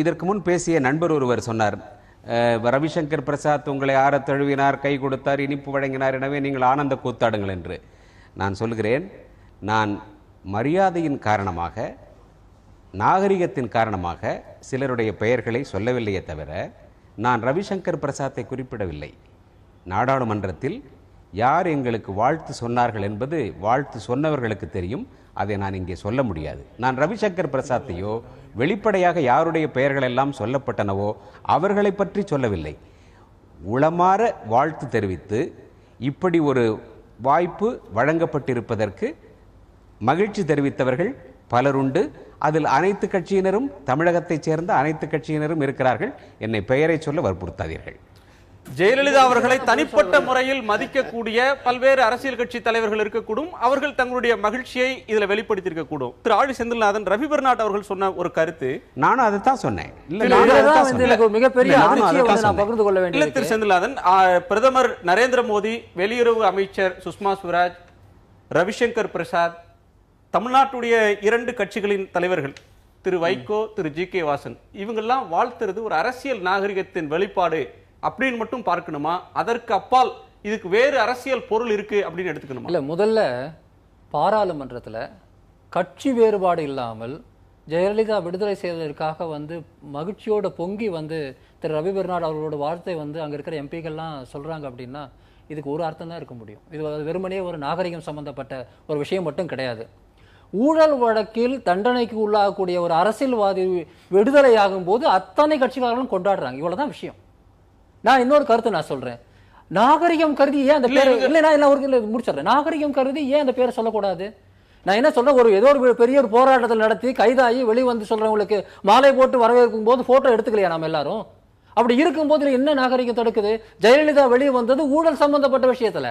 இதற்கு முன் பேசிய நண்பர் ஒருவர் சொன்னார், ரவிசங்கர் பிரசாத் உங்களை ஆற தழுவினார், கை கொடுத்தார், இனிப்பு வழங்கினார், எனவே நீங்கள் ஆனந்த கூத்தாடுங்கள் என்று. நான் சொல்கிறேன், நான் மரியாதையின் காரணமாக, நாகரிகத்தின் காரணமாக சிலருடைய பெயர்களை சொல்லவில்லையே தவிர நான் ரவிசங்கர் பிரசாத்தை குறிப்பிடவில்லை. நாடாளுமன்றத்தில் யார் எங்களுக்கு வாழ்த்து சொன்னார்கள் என்பது வாழ்த்து சொன்னவர்களுக்கு தெரியும், அதை நான் இங்கே சொல்ல முடியாது. நான் ரவிசங்கர் பிரசாத்தையோ வெளிப்படையாக யாருடைய பெயர்கள் எல்லாம் சொல்லப்பட்டனவோ அவர்களை பற்றி சொல்லவில்லை. உளமாற வாழ்த்து தெரிவித்து இப்படி ஒரு வாய்ப்பு வழங்கப்பட்டிருப்பதற்கு மகிழ்ச்சி தெரிவித்தவர்கள் பலருண்டு. அதில் அனைத்து கட்சியினரும், தமிழகத்தைச் சேர்ந்த அனைத்து கட்சியினரும் இருக்கிறார்கள். என்னை பெயரை சொல்ல வற்புறுத்தாதீர்கள். ஜெயலலிதா அவர்களை தனிப்பட்ட முறையில் மதிக்கக்கூடிய பல்வேறு அரசியல் கட்சி தலைவர்கள் இருக்கக்கூடும், அவர்கள் தங்களுடைய மகிழ்ச்சியை இதுல வெளிப்படுத்தியிருக்க கூடும். திரு ஆழி செந்தில்நாதன், ரவி பெர்னாட் அவர்கள் சொன்ன ஒரு கருத்து, நானும் அதைத்தான் சொன்னேன். மிகப்பெரிய பகிர்ந்து கொள்ள வேண்டிய திரு செந்தில்நாதன், பிரதமர் நரேந்திர மோடி, வெளியுறவு அமைச்சர் சுஷ்மா ஸ்வராஜ், ரவிசங்கர் பிரசாத், தமிழ்நாட்டுடைய 2 கட்சிகளின் தலைவர்கள் திரு வைகோ, திரு ஜி.கே. வாசன், இவங்கெல்லாம் வாழ்த்துறது ஒரு அரசியல் நாகரிகத்தின் வெளிப்பாடு அப்படின்னு மட்டும் பார்க்கணுமா? அதற்கு அப்பால் இதுக்கு வேறு அரசியல் பொருள் இருக்கு அப்படின்னு எடுத்துக்கணுமா? இல்ல, முதல்ல பாராளுமன்றத்துல கட்சி வேறுபாடு இல்லாமல் ஜெயலலிதா விடுதலை செய்வதற்காக மகிழ்ச்சியோட பொங்கி திரு ரவி பெர்னாட் அவர்களோட வார்த்தை அங்க இருக்கிற எம்பிக்கள்லாம் சொல்றாங்க அப்படின்னா இதுக்கு ஒரு அர்த்தம் தான் இருக்க முடியும். இது வெறுமனே ஒரு நாகரிகம் சம்பந்தப்பட்ட ஒரு விஷயம் மட்டும் கிடையாது. ஊழல் வழக்கில் தண்டனைக்கு உள்ளாகக்கூடிய ஒரு அரசியல்வாதி விடுதலையாகும் போது அத்தனை கட்சிக்காரர்களும் கொண்டாடுறாங்க. இவ்வளவுதான் விஷயம். நான் இன்னொரு கருத்து நான் சொல்றேன், நாகரிகம் கருதி ஏன் அந்த பேர் இல்லை, நான் எல்லாம் முடிச்சிடறேன். நாகரிகம் கருதி ஏன் அந்த பேரை சொல்லக்கூடாது? நான் என்ன சொல்றேன், ஏதோ ஒரு பெரிய ஒரு போராட்டத்தில் நடத்தி கைதாகி வெளிவந்து சொல்றவங்களுக்கு மாலை போட்டு வரவேற்கும் போது போட்டோ எடுத்துக்கலையா நாம எல்லாரும்? அப்படி இருக்கும் போது என்ன நாகரிகம் தடுக்குது? ஜெயலலிதா வெளியே வந்தது ஊழல் சம்பந்தப்பட்ட விஷயத்துல.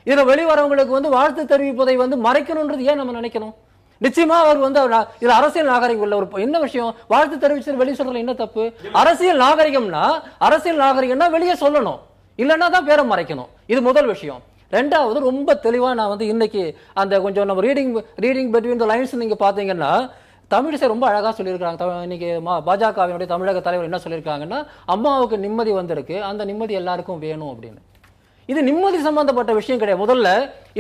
இதுல வெளிவரவங்களுக்கு வாழ்த்து தெரிவிப்பதை மறைக்கணும்ன்றது ஏன் நம்ம நினைக்கணும்? நிச்சயமா அவர் இதுல அரசியல் நாகரிகம் உள்ள ஒரு என்ன விஷயம், வாழ்த்து தெரிவிச்சு வெளியே சொல்றதுல என்ன தப்பு? அரசியல் நாகரிகம்னா வெளியே சொல்லணும், இல்லைன்னா தான் பேரை மறைக்கணும். இது முதல் விஷயம். ரெண்டாவது, ரொம்ப தெளிவா நான் இன்னைக்கு அந்த கொஞ்சம் நம்ம ரீடிங் பிட்வீன் தி லைன்ஸ் நீங்க பாத்தீங்கன்னா தமிழிசை ரொம்ப அழகா சொல்லியிருக்காங்க. இன்னைக்கு பாஜகவினுடைய தமிழக தலைவர் என்ன சொல்லியிருக்காங்கன்னா, அம்மாவுக்கு நிம்மதி வந்திருக்கு, அந்த நிம்மதி எல்லாருக்கும் வேணும் அப்படின்னு. இது நிம்மதி சம்பந்தப்பட்ட விஷயம் கிடையாது. முதல்ல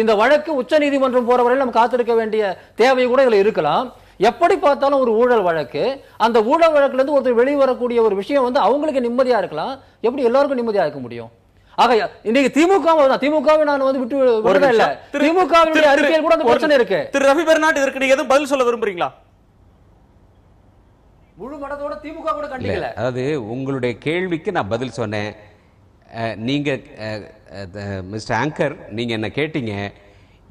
இந்த வழக்கு உச்ச நீதிமன்றம் போற வரையில் நம்ம காத்திருக்க வேண்டிய தேவை கூட இதுல இருக்கலாம். எப்படி பார்த்தாலும் ஒரு ஊழல் வழக்கு, அந்த ஊழல் வழக்குல இருந்து ஒருத்தர் வெளிவரக்கூடிய ஒரு விஷயம் அவங்களுக்கு நிம்மதியா இருக்கலாம், எப்படி எல்லாருக்கும் நிம்மதியா இருக்க முடியும்? ஆக இன்னைக்கு திமுகவை நான் விட்டு விடுறதே இல்ல, திமுகவினுடைய அறிக்கையில் கூட அந்த பிரச்சனை இருக்கு. திரு ரவி பெர்னாட், இதற்கு நீங்க எதுவும் பதில் சொல்ல விரும்புறீங்களா? முழு மனதோட திமுக கூட கண்டிக்கல. அதாவது உங்களுடைய கேள்விக்கு நான் பதில் சொன்னேன். நீங்க மிஸ்டர் ஆங்கர், நீங்க என்ன கேட்டீங்க,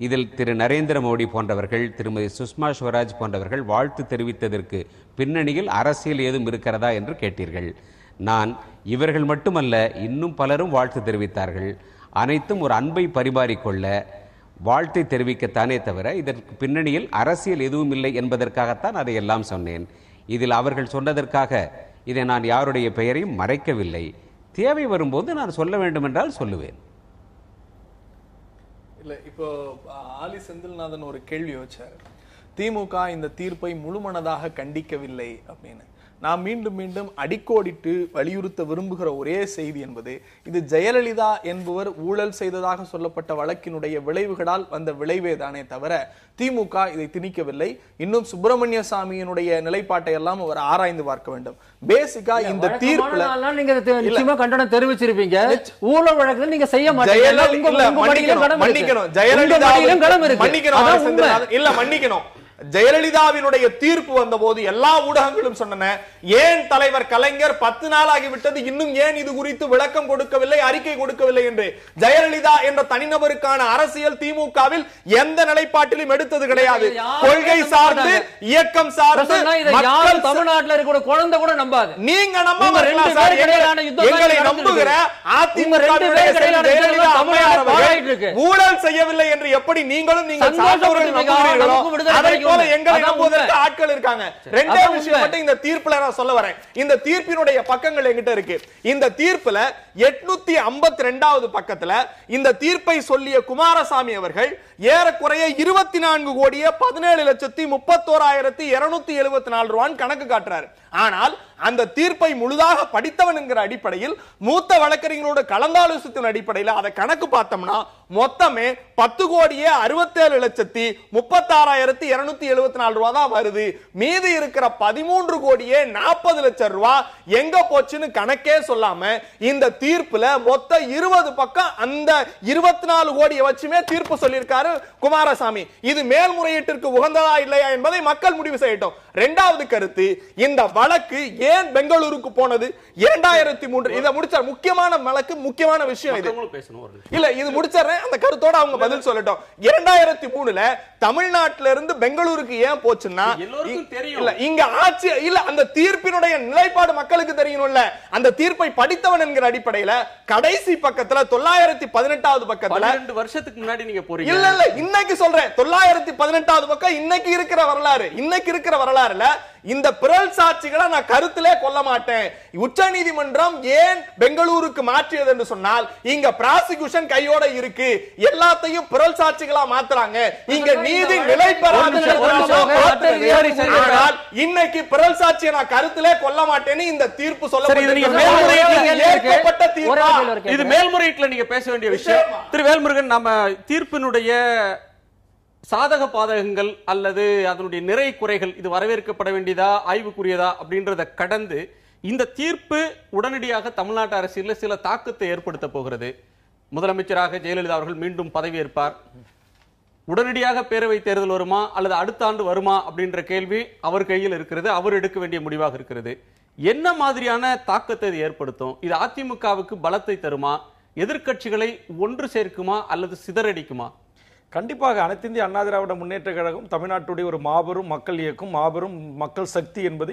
இதில் திரு நரேந்திர மோடி போன்றவர்கள், திருமதி சுஷ்மா ஸ்வராஜ் போன்றவர்கள் வாழ்த்து தெரிவித்ததற்கு பின்னணியில் அரசியல் ஏதும் இருக்கிறதா என்று கேட்டீர்கள். நான் இவர்கள் மட்டுமல்ல, இன்னும் பலரும் வாழ்த்து தெரிவித்தார்கள். அனைத்தும் ஒரு அன்பை பரிமாறிக்கொள்ள வாழ்த்தை தெரிவிக்கத்தானே தவிர இதற்கு பின்னணியில் அரசியல் எதுவும் இல்லை என்பதற்காகத்தான் அதையெல்லாம் சொன்னேன். இதில் அவர்கள் சொன்னதற்காக இதை நான் யாருடைய பெயரையும் மறைக்கவில்லை. தேவை வரும்போது நான் சொல்ல வேண்டும் என்றால் சொல்லுவேன். இல்ல, இப்போ ஆலி செந்தில்நாதன் ஒரு கேள்வி வச்சார், திமுக இந்த தீர்ப்பை முழுமனதாக கண்டிக்கவில்லை அப்படின்னு. நான் மீண்டும் மீண்டும் அடிக்கோடிட்டு வலியுறுத்த விரும்புகிற ஒரே செய்தி என்பது, இது ஜெயலலிதா என்பவர் ஊழல் செய்ததாக சொல்லப்பட்ட வழக்கினுடைய விளைவுகளால் வந்த விளைவே தானே தவிர திமுக இதை திணிக்கவில்லை. இன்னும் சுப்பிரமணிய சாமியினுடைய நிலைப்பாட்டை எல்லாம் அவர் ஆராய்ந்து பார்க்க வேண்டும். பேசிக்கா இந்த தீர்ப்புல நீங்க நிச்சயமா கண்டனம் தெரிவிச்சிருப்பீங்க. ஊழல் வழக்குல நீங்க செய்ய மாட்டீங்க. மன்னிக்கணும், ஜெயலலிதா இல்ல, மன்னிக்கணும். ஜெயலலிதாவினுடைய தீர்ப்பு வந்த போது எல்லா ஊடகங்களும் சொன்னன, ஏன் தலைவர் கலைஞர் 10 நாள் ஆகிவிட்டது, இன்னும் ஏன் இது குறித்து விளக்கம் கொடுக்கவில்லை, அறிக்கை கொடுக்கவில்லை என்று. ஜெயலலிதா என்ற தனிநபருக்கான அரசியல் திமுகவில் எந்த நிலைப்பாட்டிலும் எடுத்தது கிடையாது. கொள்கை சார்ந்து, இயக்கம் சார்ந்து, தமிழ்நாட்டில் இருக்கிற குழந்தை கூட நம்பாது. நீங்க நம்பாம இருக்கலாம் சார். எங்களை நம்புகிற அதிமுகவினுடைய ஜெயலலிதா அம்மையார் அவர்கள் ஊழல் செய்யவில்லை என்று எப்படி நீங்களும் நீங்கள் சார்ந்தவர்கள் நம்புகிறீர்களோ அதை போல எங்களை நம்புவதற்கு ஆட்கள் இருக்காங்க. ரெண்டே விஷயம் மட்டும் இந்த தீர்ப்புல நான் சொல்ல வரேன். இந்த தீர்ப்பினுடைய பக்கங்கள் என்கிட்ட இருக்கு. இந்த தீர்ப்புல 852வது பக்கத்துல இந்த தீர்ப்பை சொல்லிய குமாரசாமி அவர்கள் ஏறக்குறைய 24,17,31,274 ரூபாய் கணக்கு காட்டுறாரு. ஆனால் அந்த தீர்ப்பை முழுதாக படித்தவன் என்கிற அடிப்படையில், மூத்த வழக்கறிஞர்களோடு கலந்தாலோசித்தின் அடிப்படையில் அதை கணக்கு பார்த்தோம்னா மொத்தமே 10,37,36,274 ரூபாய் தான் வருது. மீதி இருக்கிற 13,40 லட்சம் ரூபாய் எங்க போச்சுன்னு கணக்கே சொல்லாம இந்த தீர்ப்புல மொத்த 20 பக்கம் அந்த 24 கோடியை வச்சுமே தீர்ப்பு சொல்லியிருக்காரு குமாரசாமி. இது மேல்முறையீட்டிற்கு உகந்ததா இல்லையா என்பதை மக்கள் முடிவு செய்யட்டும். இரண்டாவது கருத்து, இந்த வழக்கு ஏன் பெங்களூருக்கு போனது? 2003 இத முடிச்ச முக்கியமான வழக்கு, முக்கியமான விஷயம் இது. இல்ல இது முடிச்சறேன், அந்த கருத்தோட அவங்க பதில் சொல்லட்டும். 2003ல தமிழ்நாட்டில இருந்து பெங்களூருக்கு ஏன் போச்சுன்னா, இல்ல இங்க ஆட்சி இல்ல, அந்த தீர்ப்பினுடைய நிலைப்பாடு மக்களுக்கு தெரியணும்ல. அந்த தீர்ப்பை படித்தவன் என்கிற அடிப்படையில கடைசி பக்கத்துல 918வது பக்கத்துல 2 வருஷத்துக்கு முன்னாடி நீங்க போறீங்க. இல்ல இல்ல இன்னைக்கு சொல்றேன், 918வது பக்கம் இன்னைக்கு இருக்கிற வரலாறு. இன்னைக்கு இருக்கிற வரலாறுல இந்த பிறல் சாட்சிகளை நான் கருத்திலே கொள்ள மாட்டேன். உச்ச நீதிமன்றம் ஏன் பெங்களூருக்கு மாற்றியது என்று சொன்னால், இங்க பிராசிக்யூஷன் கையோட இருக்கு, எல்லாத்தையும் பிறல் சாட்சிகளா மாத்துறாங்க, இங்க நீதி நிலை பெறாது. ஆனால் இன்னைக்கு பிறல் சாட்சியை நான் கருத்திலே கொள்ள மாட்டேன்னு இந்த தீர்ப்பு சொல்லப்பட்ட தீர்ப்பு. இது மேல்முறையீட்டுல நீங்க பேச வேண்டிய விஷயம். திரு வேல்முருகன், நம்ம தீர்ப்பினுடைய சாதக பாதகங்கள் அல்லது அதனுடைய நிறை குறைகள் இது வரவேற்கப்பட வேண்டியதா, ஆய்வுக்குரியதா அப்படின்றத கடந்து இந்த தீர்ப்பு உடனடியாக தமிழ்நாட்டு அரசியலில் சில தாக்கத்தை ஏற்படுத்த போகிறது. முதலமைச்சராக ஜெயலலிதா அவர்கள் மீண்டும் பதவியேற்பார். உடனடியாக பேரவை தேர்தல் வருமா அல்லது அடுத்த ஆண்டு வருமா அப்படின்ற கேள்வி அவர் கையில் இருக்கிறது, அவர் எடுக்க வேண்டிய முடிவாக இருக்கிறது. என்ன மாதிரியான தாக்கத்தை இது ஏற்படுத்தும்? இது அதிமுகவுக்கு பலத்தை தருமா, எதிர்க்கட்சிகளை ஒன்று சேர்க்குமா அல்லது சிதறடிக்குமா? கண்டிப்பாக அனைத்து இந்திய அண்ணா திராவிட முன்னேற்ற கழகம் தமிழ்நாட்டுடைய ஒரு மாபெரும் மக்கள் இயக்கம், மாபெரும் மக்கள் சக்தி என்பது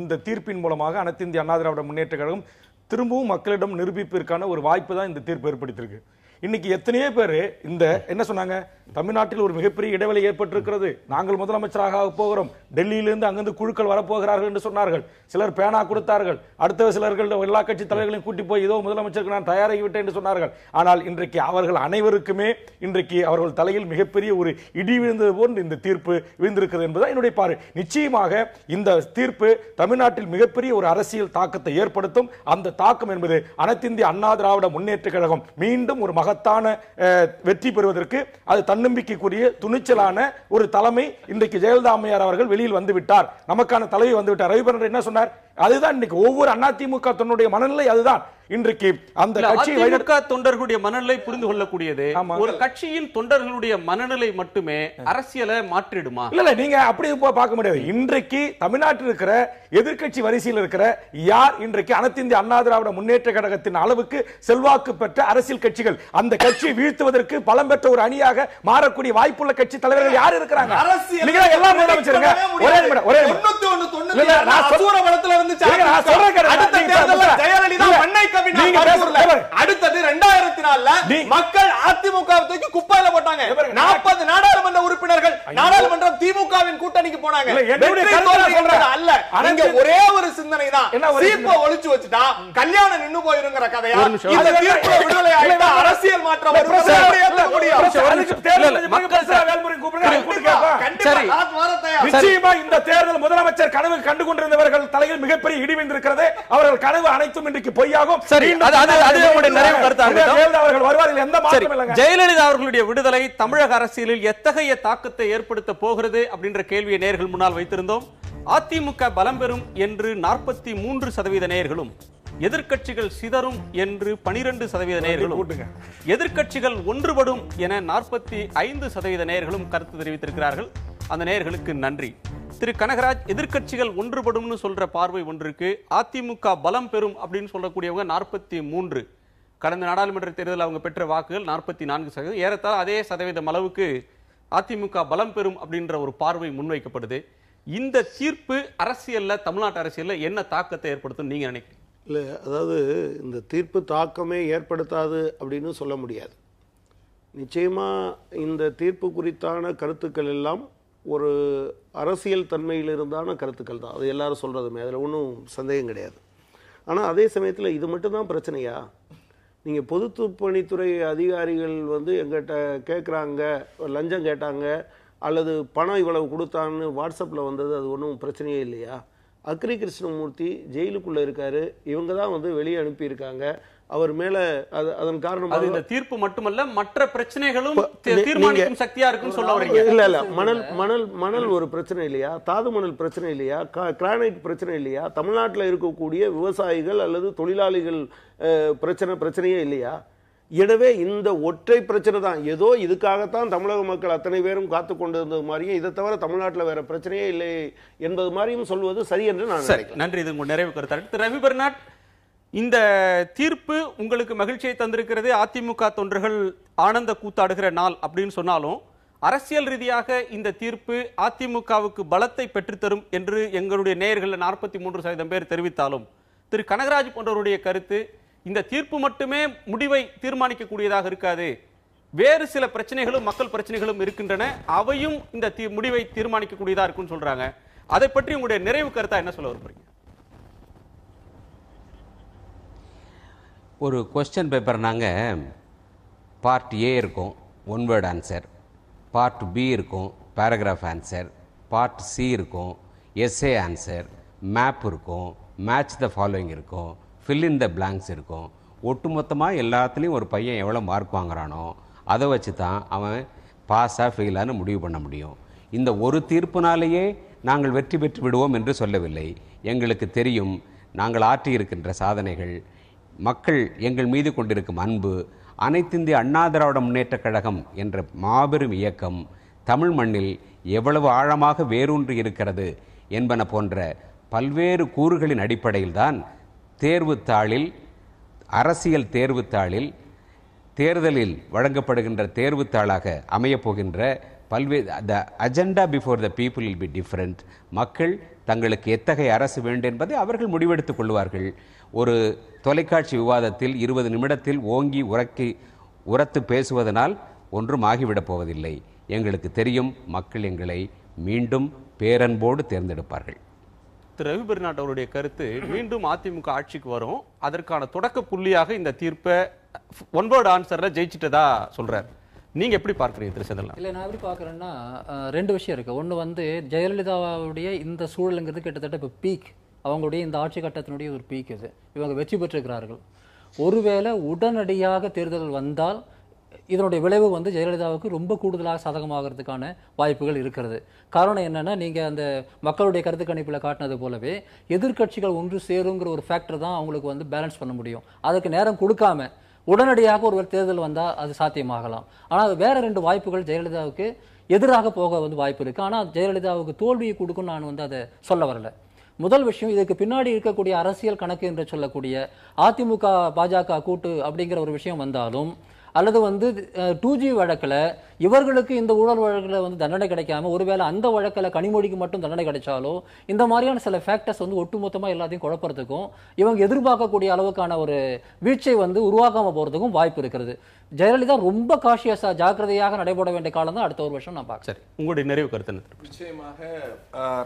இந்த தீர்ப்பின் மூலமாக அனைத்து இந்திய அண்ணா திராவிட முன்னேற்ற கழகம் திரும்பவும் மக்களிடம் நிரூபிப்பதற்கான ஒரு வாய்ப்பு தான் இந்த தீர்ப்பு ஏற்படுத்தியிருக்கு. இன்னைக்கு எத்தனையோ பேர் இந்த என்ன சொன்னாங்க, தமிழ்நாட்டில் ஒரு மிகப்பெரிய இடைவெளி ஏற்பட்டிருக்கிறது, நாங்கள் முதலமைச்சராக போகிறோம், டெல்லியிலிருந்து அங்கிருந்து குழுக்கள் வரப்போகிறார்கள் என்று சொன்னார்கள். சிலர் பேனா கொடுத்தார்கள், அடுத்த சிலர்கள் எல்லா கட்சி தலைவர்களையும் கூட்டி போய் இதோ முதலமைச்சருக்கு நான் தயாராகிவிட்டேன் என்று சொன்னார்கள். ஆனால் இன்றைக்கு அவர்கள் அனைவருக்குமே இன்றைக்கு அவர்கள் தலையில் மிகப்பெரிய ஒரு இடி விழுந்தது போன்று இந்த தீர்ப்பு விழுந்திருக்கிறது என்பதுதான் என்னுடைய பார்வை. நிச்சயமாக இந்த தீர்ப்பு தமிழ்நாட்டில் மிகப்பெரிய ஒரு அரசியல் தாக்கத்தை ஏற்படுத்தும். அந்த தாக்கம் என்பது அனைத்து இந்திய அண்ணா திராவிட முன்னேற்ற கழகம் மீண்டும் ஒரு மகத்தான வெற்றி பெறுவதற்கு அது தன்னம்பிக்கைக்குரிய துணிச்சலான ஒரு தலைமை இன்றைக்கு ஜெயலலிதா அம்மையார் அவர்கள் வெளியில் வந்துவிட்டார், நமக்கான தலைவி வந்துவிட்டார். ரவிபரன் என்ன சொன்னார்? அதுதான் இன்னைக்கு ஒவ்வொரு அதிமுக தொண்டருடைய மனநிலை அதுதான். இன்றைக்கு அந்த அதிமுக தொண்டர்களுடைய மனநிலை புரிந்து கொள்ளக்கூடியது. ஒரு கட்சியின் தொண்டர்களுடைய மனநிலை மட்டுமே அரசியலை மாற்றிடுமா? இல்ல நீங்க அப்படி பார்க்க முடியாது. இன்றைக்கு தமிழ்நாட்டில் இருக்கிற எதிர்க்கட்சி வரிசையில் இருக்கிற யார் இன்றைக்கு அனைத்து இந்திய அண்ணா திராவிட முன்னேற்ற கழகத்தின் அளவுக்கு செல்வாக்கு பெற்ற அரசியல் கட்சிகள், அந்த கட்சியை வீழ்த்துவதற்கு பலம் பெற்ற ஒரு அணியாக மாறக்கூடிய வாய்ப்புள்ள கட்சி தலைவர்கள் யார் இருக்கிறாங்க? எல்லாம் முதலமைச்சருங்க. ஒரே நிமிடம், ஒரே நிமிடம். அடுத்தது 2004 மக்கள் அதிமுக தூக்கி குப்பையில போட்டாங்க. 40 நாடாளுமன்ற உறுப்பினர்கள் நாடாளுமன்றம் திமுகவின் கூட்டணிக்கு போனாங்க. அல்ல, அங்க ஒரே ஒரு சிந்தனை தான், சீப்பை ஒளிச்சு வச்சுட்டா கல்யாணம் நின்னு போயிருங்கிற கதையா? இந்த தீர்ப்பு விடுதலை ஆயிட்டா அரசியல் மாற்றம் வரும். நிச்சயமா இந்த தேர்தல் முதலமைச்சர் கனவு கண்டு கொண்டிருந்தவர்கள் தலையில் மிகப்பெரிய இடி விழுந்திருக்கிறது. அவர்கள் கனவு அனைத்தும் இன்றைக்கு பொய்யாகும். ஜெயலலிதா அவர்களுடைய விடுதலை தமிழக அரசியலில் எத்தகைய தாக்கத்தை ஏற்படுத்த போகிறது அப்படின்ற கேள்வியை நேயர்கள் முன்னால் வைத்திருந்தோம். அதிமுக பலம் பெறும் என்று 43% நேயர்களும், எதிர்க்கட்சிகள் சிதறும் என்று 12% நேயர்களும், எதிர்க்கட்சிகள் ஒன்றுபடும் என 45% நேயர்களும் கருத்து தெரிவித்திருக்கிறார்கள். அந்த நேயர்களுக்கு நன்றி. திரு கனகராஜ், எதிர்க்கட்சிகள் ஒன்றுபடும்னு சொல்ற பார்வை ஒன்றுக்கு, அதிமுக பலம் பெறும் அப்படின்னு சொல்லக்கூடியவங்க 43, கடந்த நாடாளுமன்ற தேர்தலில் அவங்க பெற்ற வாக்குகள் 44%, ஏறத்தாழ அதே சதவீதம் அளவுக்கு அதிமுக பலம் பெறும் அப்படின்ற ஒரு பார்வை முன்வைக்கப்படுது. இந்த தீர்ப்பு அரசியல்ல, தமிழ்நாட்டு அரசியல்ல என்ன தாக்கத்தை ஏற்படுத்தும் நீங்க நினைக்கிறீங்க? இல்லை, அதாவது இந்த தீர்ப்பு தாக்கமே ஏற்படுத்தாது அப்படின்னு சொல்ல முடியாது. நிச்சயமாக இந்த தீர்ப்பு குறித்தான கருத்துக்கள் எல்லாம் ஒரு அரசியல் தன்மையில் இருந்தான கருத்துக்கள் தான். அது எல்லாரும் சொல்கிறதுமே, அதில் ஒன்றும் சந்தேகம் கிடையாது. ஆனால் அதே சமயத்தில் இது மட்டும்தான் பிரச்சனையா? நீங்கள் பொதுப்பணித்துறை அதிகாரிகள் எங்கிட்ட கேட்குறாங்க, லஞ்சம் கேட்டாங்க அல்லது பணம் இவ்வளவு கொடுத்தான்னு வாட்ஸ்அப்பில் வந்தது, அது ஒன்றும் பிரச்சனையே இல்லையா? அக்ரி கிருஷ்ணமூர்த்தி ஜெயிலுக்குள்ளே இருக்காரு, இவங்க தான் வெளியே அனுப்பியிருக்காங்க. அவர் மேல அதன் காரணமாக இந்த தீர்ப்பு மட்டுமல்ல, மற்ற பிரச்சனைகளும் தீர்மானிக்கும் சக்தியா இருக்குன்னு சொல்ல வரீங்க? இல்ல, மணல் ஒரு பிரச்சனை இல்லையா? தாது மணல் பிரச்சனை இல்லையா? கிரானைட் பிரச்சனை இல்லையா? தமிழ்நாட்டில் இருக்கக்கூடிய விவசாயிகள் அல்லது தொழிலாளிகள் பிரச்சனையே இல்லையா? எனவே இந்த ஒற்றை பிரச்சனை தான். ஏதோ இதுக்காகத்தான் தமிழக மக்கள் அத்தனை பேரும் காத்து கொண்டு இருந்தது மாதிரியும், இதை தவிர தமிழ்நாட்டில் வேற பிரச்சனையே இல்லை என்பது மாதிரியும் சொல்வது சரி என்று நான் நினைக்கிறேன். நன்றி. இது உங்கள் நிறைவு கருத்து. ரவி பெர்னாட், இந்த தீர்ப்பு உங்களுக்கு மகிழ்ச்சியை தந்திருக்கிறது, அதிமுக தொண்டர்கள் ஆனந்த கூத்தாடுகிற நாள் அப்படின்னு சொன்னாலும், அரசியல் ரீதியாக இந்த தீர்ப்பு அதிமுகவுக்கு பலத்தை பெற்றுத்தரும் என்று எங்களுடைய நேயர்கள் 43% பேர் தெரிவித்தாலும், திரு கனகராஜ் போன்றவருடைய கருத்து, இந்த தீர்ப்பு மட்டுமே முடிவை தீர்மானிக்கக்கூடியதாக இருக்காது, வேறு சில பிரச்சனைகளும் மக்கள் பிரச்சனைகளும் இருக்கின்றன, அவையும் இந்த முடிவை தீர்மானிக்கக்கூடியதா இருக்குன்னு சொல்றாங்க. அதை பற்றி உங்களுடைய நிறைவு கருத்தா என்ன சொல்ல விரும்புறீங்க? ஒரு கொஸ்டின் பேப்பர் நாங்கள் பார்ட் ஏ இருக்கும், one word answer, part B இருக்கும், பேராகிராஃப் ஆன்சர், பார்ட் சி இருக்கும், எஸ்ஏ ஆன்சர், மேப் இருக்கும், மேட்ச் த ஃபாலோயிங் இருக்கும், ஃபில் இன் த பிளாங்க்ஸ் இருக்கும். ஒட்டுமொத்தமாக எல்லாத்துலேயும் ஒரு பையன் எவ்வளோ மார்க் வாங்குறானோ அதை வச்சு தான் அவன் பாஸாக ஃபெயிலான்னு முடிவு பண்ண முடியும். இந்த ஒரு தீர்ப்புனாலேயே நாங்கள் வெற்றி பெற்று விடுவோம் என்று சொல்லவில்லை. எங்களுக்கு தெரியும் நாங்கள் ஆற்றியிருக்கின்ற சாதனைகள், மக்கள் எங்கள் மீது கொண்டிருக்கும் அன்பு, அனைத்திந்திய அண்ணா திராவிட முன்னேற்றக் கழகம் என்ற மாபெரும் இயக்கம் தமிழ் மண்ணில் எவ்வளவு ஆழமாக வேரூன்றி இருக்கிறது என்பன போன்ற பல்வேறு கூறுகளின் அடிப்படையில் தான் தேர்வுத்தாளில், அரசியல் தேர்வுத்தாளில், தேர்தலில் வழங்கப்படுகின்ற தேர்வுத்தாளாக அமையப்போகின்ற பல்வேறு த agenda before the people will be different. மக்கள் தங்களுக்கு எத்தகைய அரசு வேண்டும் என்பதை அவர்கள் முடிவெடுத்துக் கொள்வார்கள். ஒரு தொலைக்காட்சி விவாதத்தில் 20 நிமிடத்தில் ஓங்கி உரத்து பேசுவதனால் ஒன்றும் ஆகிவிடப் போவதில்லை. எங்களுக்கு தெரியும், மக்கள் எங்களை மீண்டும் பேரன்போடு தேர்ந்தெடுப்பார்கள். திரு ரவி பெர்னாட் அவருடைய கருத்து, மீண்டும் அதிமுக ஆட்சிக்கு வரும், அதற்கான தொடக்க புள்ளியாக இந்த தீர்ப்பை ஒன் வேர்ட் ஆன்சர்ல ஜெயிச்சிட்டதா சொல்றாரு. நீங்க எப்படி பார்க்குறீங்க திரு செந்தில்நாத்? இல்லை, நான் எப்படி பார்க்குறேன்னா 2 விஷயம் இருக்குது. ஒன்று ஜெயலலிதாவுடைய இந்த சூழலுங்கிறது கிட்டத்தட்ட இப்போ பீக், அவங்களுடைய இந்த ஆட்சி கட்டத்தினுடைய ஒரு பீக் இது. இவங்க வெற்றி பெற்றிருக்கிறார்கள். ஒருவேளை உடனடியாக தேர்தல் வந்தால் இதனுடைய விளைவு ஜெயலலிதாவுக்கு ரொம்ப கூடுதலாக சாதகமாகிறதுக்கான வாய்ப்புகள் இருக்கிறது. காரணம் என்னன்னா, நீங்கள் அந்த மக்களுடைய கருத்து கணிப்பில் காட்டினது போலவே எதிர்க்கட்சிகள் ஒன்று சேருங்கிற ஒரு ஃபேக்டர் தான் அவங்களுக்கு பேலன்ஸ் பண்ண முடியும். அதுக்கு நேரம் கொடுக்காம உடனடியாக ஒரு தேர்தல் வந்தால் அது சாத்தியமாகலாம். ஆனால் வேற 2 வாய்ப்புகள் ஜெயலலிதாவுக்கு எதிராக போக வாய்ப்பு இருக்கு. ஆனால் ஜெயலலிதாவுக்கு தோல்வியை கொடுக்கும் நான் அதை சொல்ல வரல. முதல் விஷயம், இதுக்கு பின்னாடி இருக்கக்கூடிய அரசியல் கணக்கு என்று சொல்லக்கூடிய அதிமுக பாஜக கூட்டு அப்படிங்கிற ஒரு விஷயம் வந்தாலும், அல்லது 2G வழக்கில் இவர்களுக்கு இந்த ஊழல் வழக்கில் தண்டனை கிடைக்காம ஒருவேளை அந்த வழக்கில் கனிமொழிக்கு மட்டும் தண்டனை கிடைச்சாலோ, இந்த மாதிரியான சில ஃபேக்டர்ஸ் ஒட்டுமொத்தமாக எல்லாத்தையும் குழப்பறதுக்கும் இவங்க எதிர்பார்க்கக்கூடிய அளவுக்கான ஒரு வீழ்ச்சியை உருவாக்காம போறதுக்கும் வாய்ப்பு இருக்கிறது. ஜெயலலிதா ரொம்ப காஷியஸா ஜாக்கிரதையாக நடைபெற வேண்டிய காலம் தான் அடுத்த ஒரு வருஷம் நான் பார்க்கிறேன். சரி, உங்களுடைய நிறைவு கருத்து? நிச்சயமாக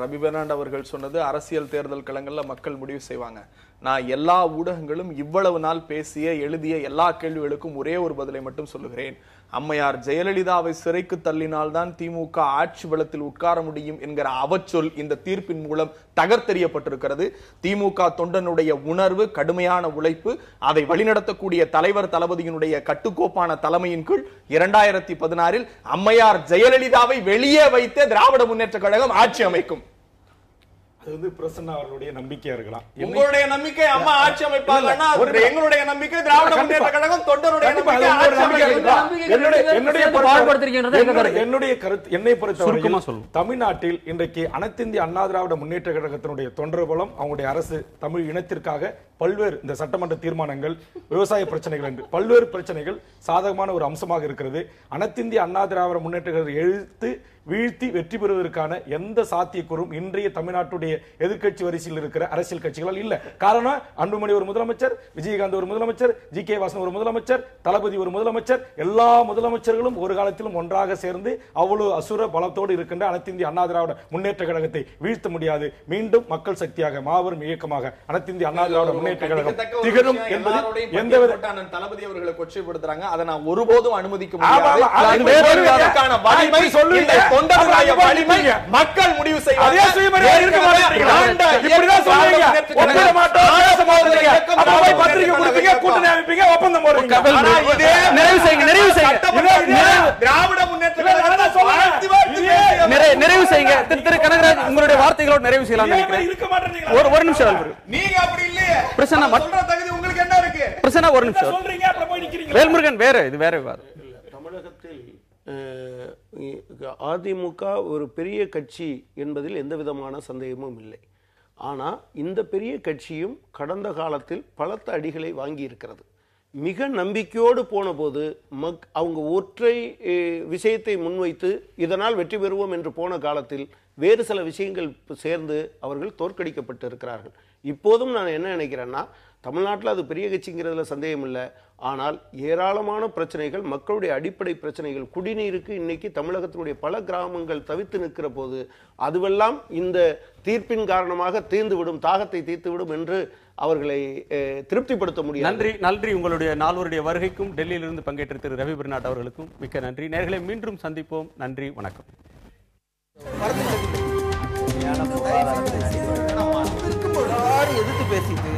ரவி பெர்னாட் அவர்கள் சொன்னது, அரசியல் தேர்தல் களங்கள்ல மக்கள் முடிவு செய்வாங்க. நான் எல்லா ஊடகங்களும் இவ்வளவு நாள் பேசிய எழுதிய எல்லா கேள்விகளுக்கும் ஒரே ஒரு பதிலை மட்டும் சொல்லுகிறேன். அம்மையார் ஜெயலலிதாவை சிறைக்கு தள்ளினால்தான் திமுக ஆட்சி பலத்தில் உட்கார முடியும் என்கிற அவச்சொல் இந்த தீர்ப்பின் மூலம் தகர்த்தெறியப்பட்டிருக்கிறது. திமுக தொண்டனுடைய உணர்வு, கடுமையான உழைப்பு, அதை வழிநடத்தக்கூடிய தலைவர் தளபதியினுடைய கட்டுக்கோப்பான தலைமையின் கீழ் 2016 அம்மையார் ஜெயலலிதாவை வெளியே வைத்த திராவிட முன்னேற்ற கழகம் ஆட்சி அமைக்கும். பிரசன்னா அவர்களுடைய நம்பிக்கையா இருக்கலாம். உங்களுடைய நம்பிக்கை அம்மா ஆட்சி அமைப்பாங்கன்னா, எங்களுடைய நம்பிக்கை திராவிட முன்னேற்ற கழகம் தொண்டருடைய நம்பிக்கை ஆட்சி அமைக்கும். என்னுடைய கருத்து என்னை சுருக்கமா பொறுத்தவரை சொல்லுங்க. தமிழ்நாட்டில் இன்றைக்கு அனைத்திந்திய அண்ணா திராவிட முன்னேற்ற கழகத்தினுடைய தொண்டர் பலம் அவங்களுடைய அரசு தமிழ் இனத்திற்காக பல்வேறு இந்த சட்டமன்ற தீர்மானங்கள் விவசாய பிரச்சனைகள் என்று பல்வேறு பிரச்சனைகள் சாதகமான ஒரு அம்சமாக இருக்கிறது. அனைத்திந்திய அண்ணா திராவிட முன்னேற்ற கழகம் எழுத்து வீழ்த்தி வெற்றி பெறுவதற்கான எந்த சாத்தியக்கூறும் இன்றைய தமிழ்நாட்டுடைய எதிர்க்கட்சி வரிசையில் இருக்கிற அரசியல் கட்சிகளால் இல்ல. காரணம் அன்புமணி ஒரு முதலமைச்சர், விஜயகாந்த் ஒரு முதலமைச்சர், ஜி.கே. வாசன் ஒரு முதலமைச்சர், தளபதி ஒரு முதலமைச்சர், எல்லா முதலமைச்சர்களும் ஒரு காலத்திலும் ஒன்றாக சேர்ந்து அவ்வளவு அசுர பலத்தோடு இருக்கின்ற அனைத்திந்திய அண்ணா திராவிட முன்னேற்ற கழகத்தை வீழ்த்த முடியாது. மீண்டும் மக்கள் சக்தியாக மாபெரும் இயக்கமாக அனைத்திந்திய அண்ணா திராவிட முன்னேற்ற கழகம் திகழும் என்பது எந்தவித தளபதி அவர்களை கொச்சைப்படுத்துறாங்க. அதை நான் ஒருபோதும் அனுமதிக்க முடியாது. மக்கள் முடிவு நிறைவு செய்யுங்க. திரு கனகராஜ், உங்களுடைய வார்த்தைகளோடு நிறைவு செய்யலாம் நினைக்கிறேன். ஒரு நிமிஷம் நீங்க அப்படி இல்லையே பிரச்சனை சொல்ற தகுதி உங்களுக்கு என்ன இருக்கு? பிரச்சனை ஒரு நிமிஷம் சொல்றீங்க, அப்புறம் போய் நிக்கிறீங்க. வேல்முருகன் வேற இது வேற விவாதம். தமிழகத்தில் அதிமுக ஒரு பெரிய கட்சி என்பதில் எந்த விதமான சந்தேகமும் இல்லை. ஆனால் இந்த பெரிய கட்சியும் கடந்த காலத்தில் பலத்த அடிகளை வாங்கி இருக்கிறது. மிக நம்பிக்கையோடு போன போது அவங்க ஒற்றை விஷயத்தை முன்வைத்து இதனால் வெற்றி பெறுவோம் என்று போன காலத்தில் வேறு சில விஷயங்கள் சேர்ந்து அவர்கள் தோற்கடிக்கப்பட்டு இருக்கிறார்கள். இப்போதும் நான் என்ன நினைக்கிறேன்னா, தமிழ்நாட்டில் அது பெரிய கட்சிங்கிறதுல சந்தேகம் இல்லை. ஆனால் ஏராளமான பிரச்சனைகள், மக்களுடைய அடிப்படை பிரச்சனைகள், குடிநீருக்கு இன்னைக்கு தமிழகத்தினுடைய பல கிராமங்கள் தவித்து நிற்கிற போது அதுவெல்லாம் இந்த தீர்ப்பின் காரணமாக தீர்ந்துவிடும், தாகத்தை தீர்த்துவிடும் என்று அவர்களை திருப்திப்படுத்த முடியும். நன்றி நன்றி. உங்களுடைய நால்வருடைய வருகைக்கும் டெல்லியிலிருந்து பங்கேற்ற திரு ரவி பெர்னாட் அவர்களுக்கும் மிக்க நன்றி. நேயர்களை மீண்டும் சந்திப்போம். நன்றி, வணக்கம். எதிர்த்து பேசிட்டு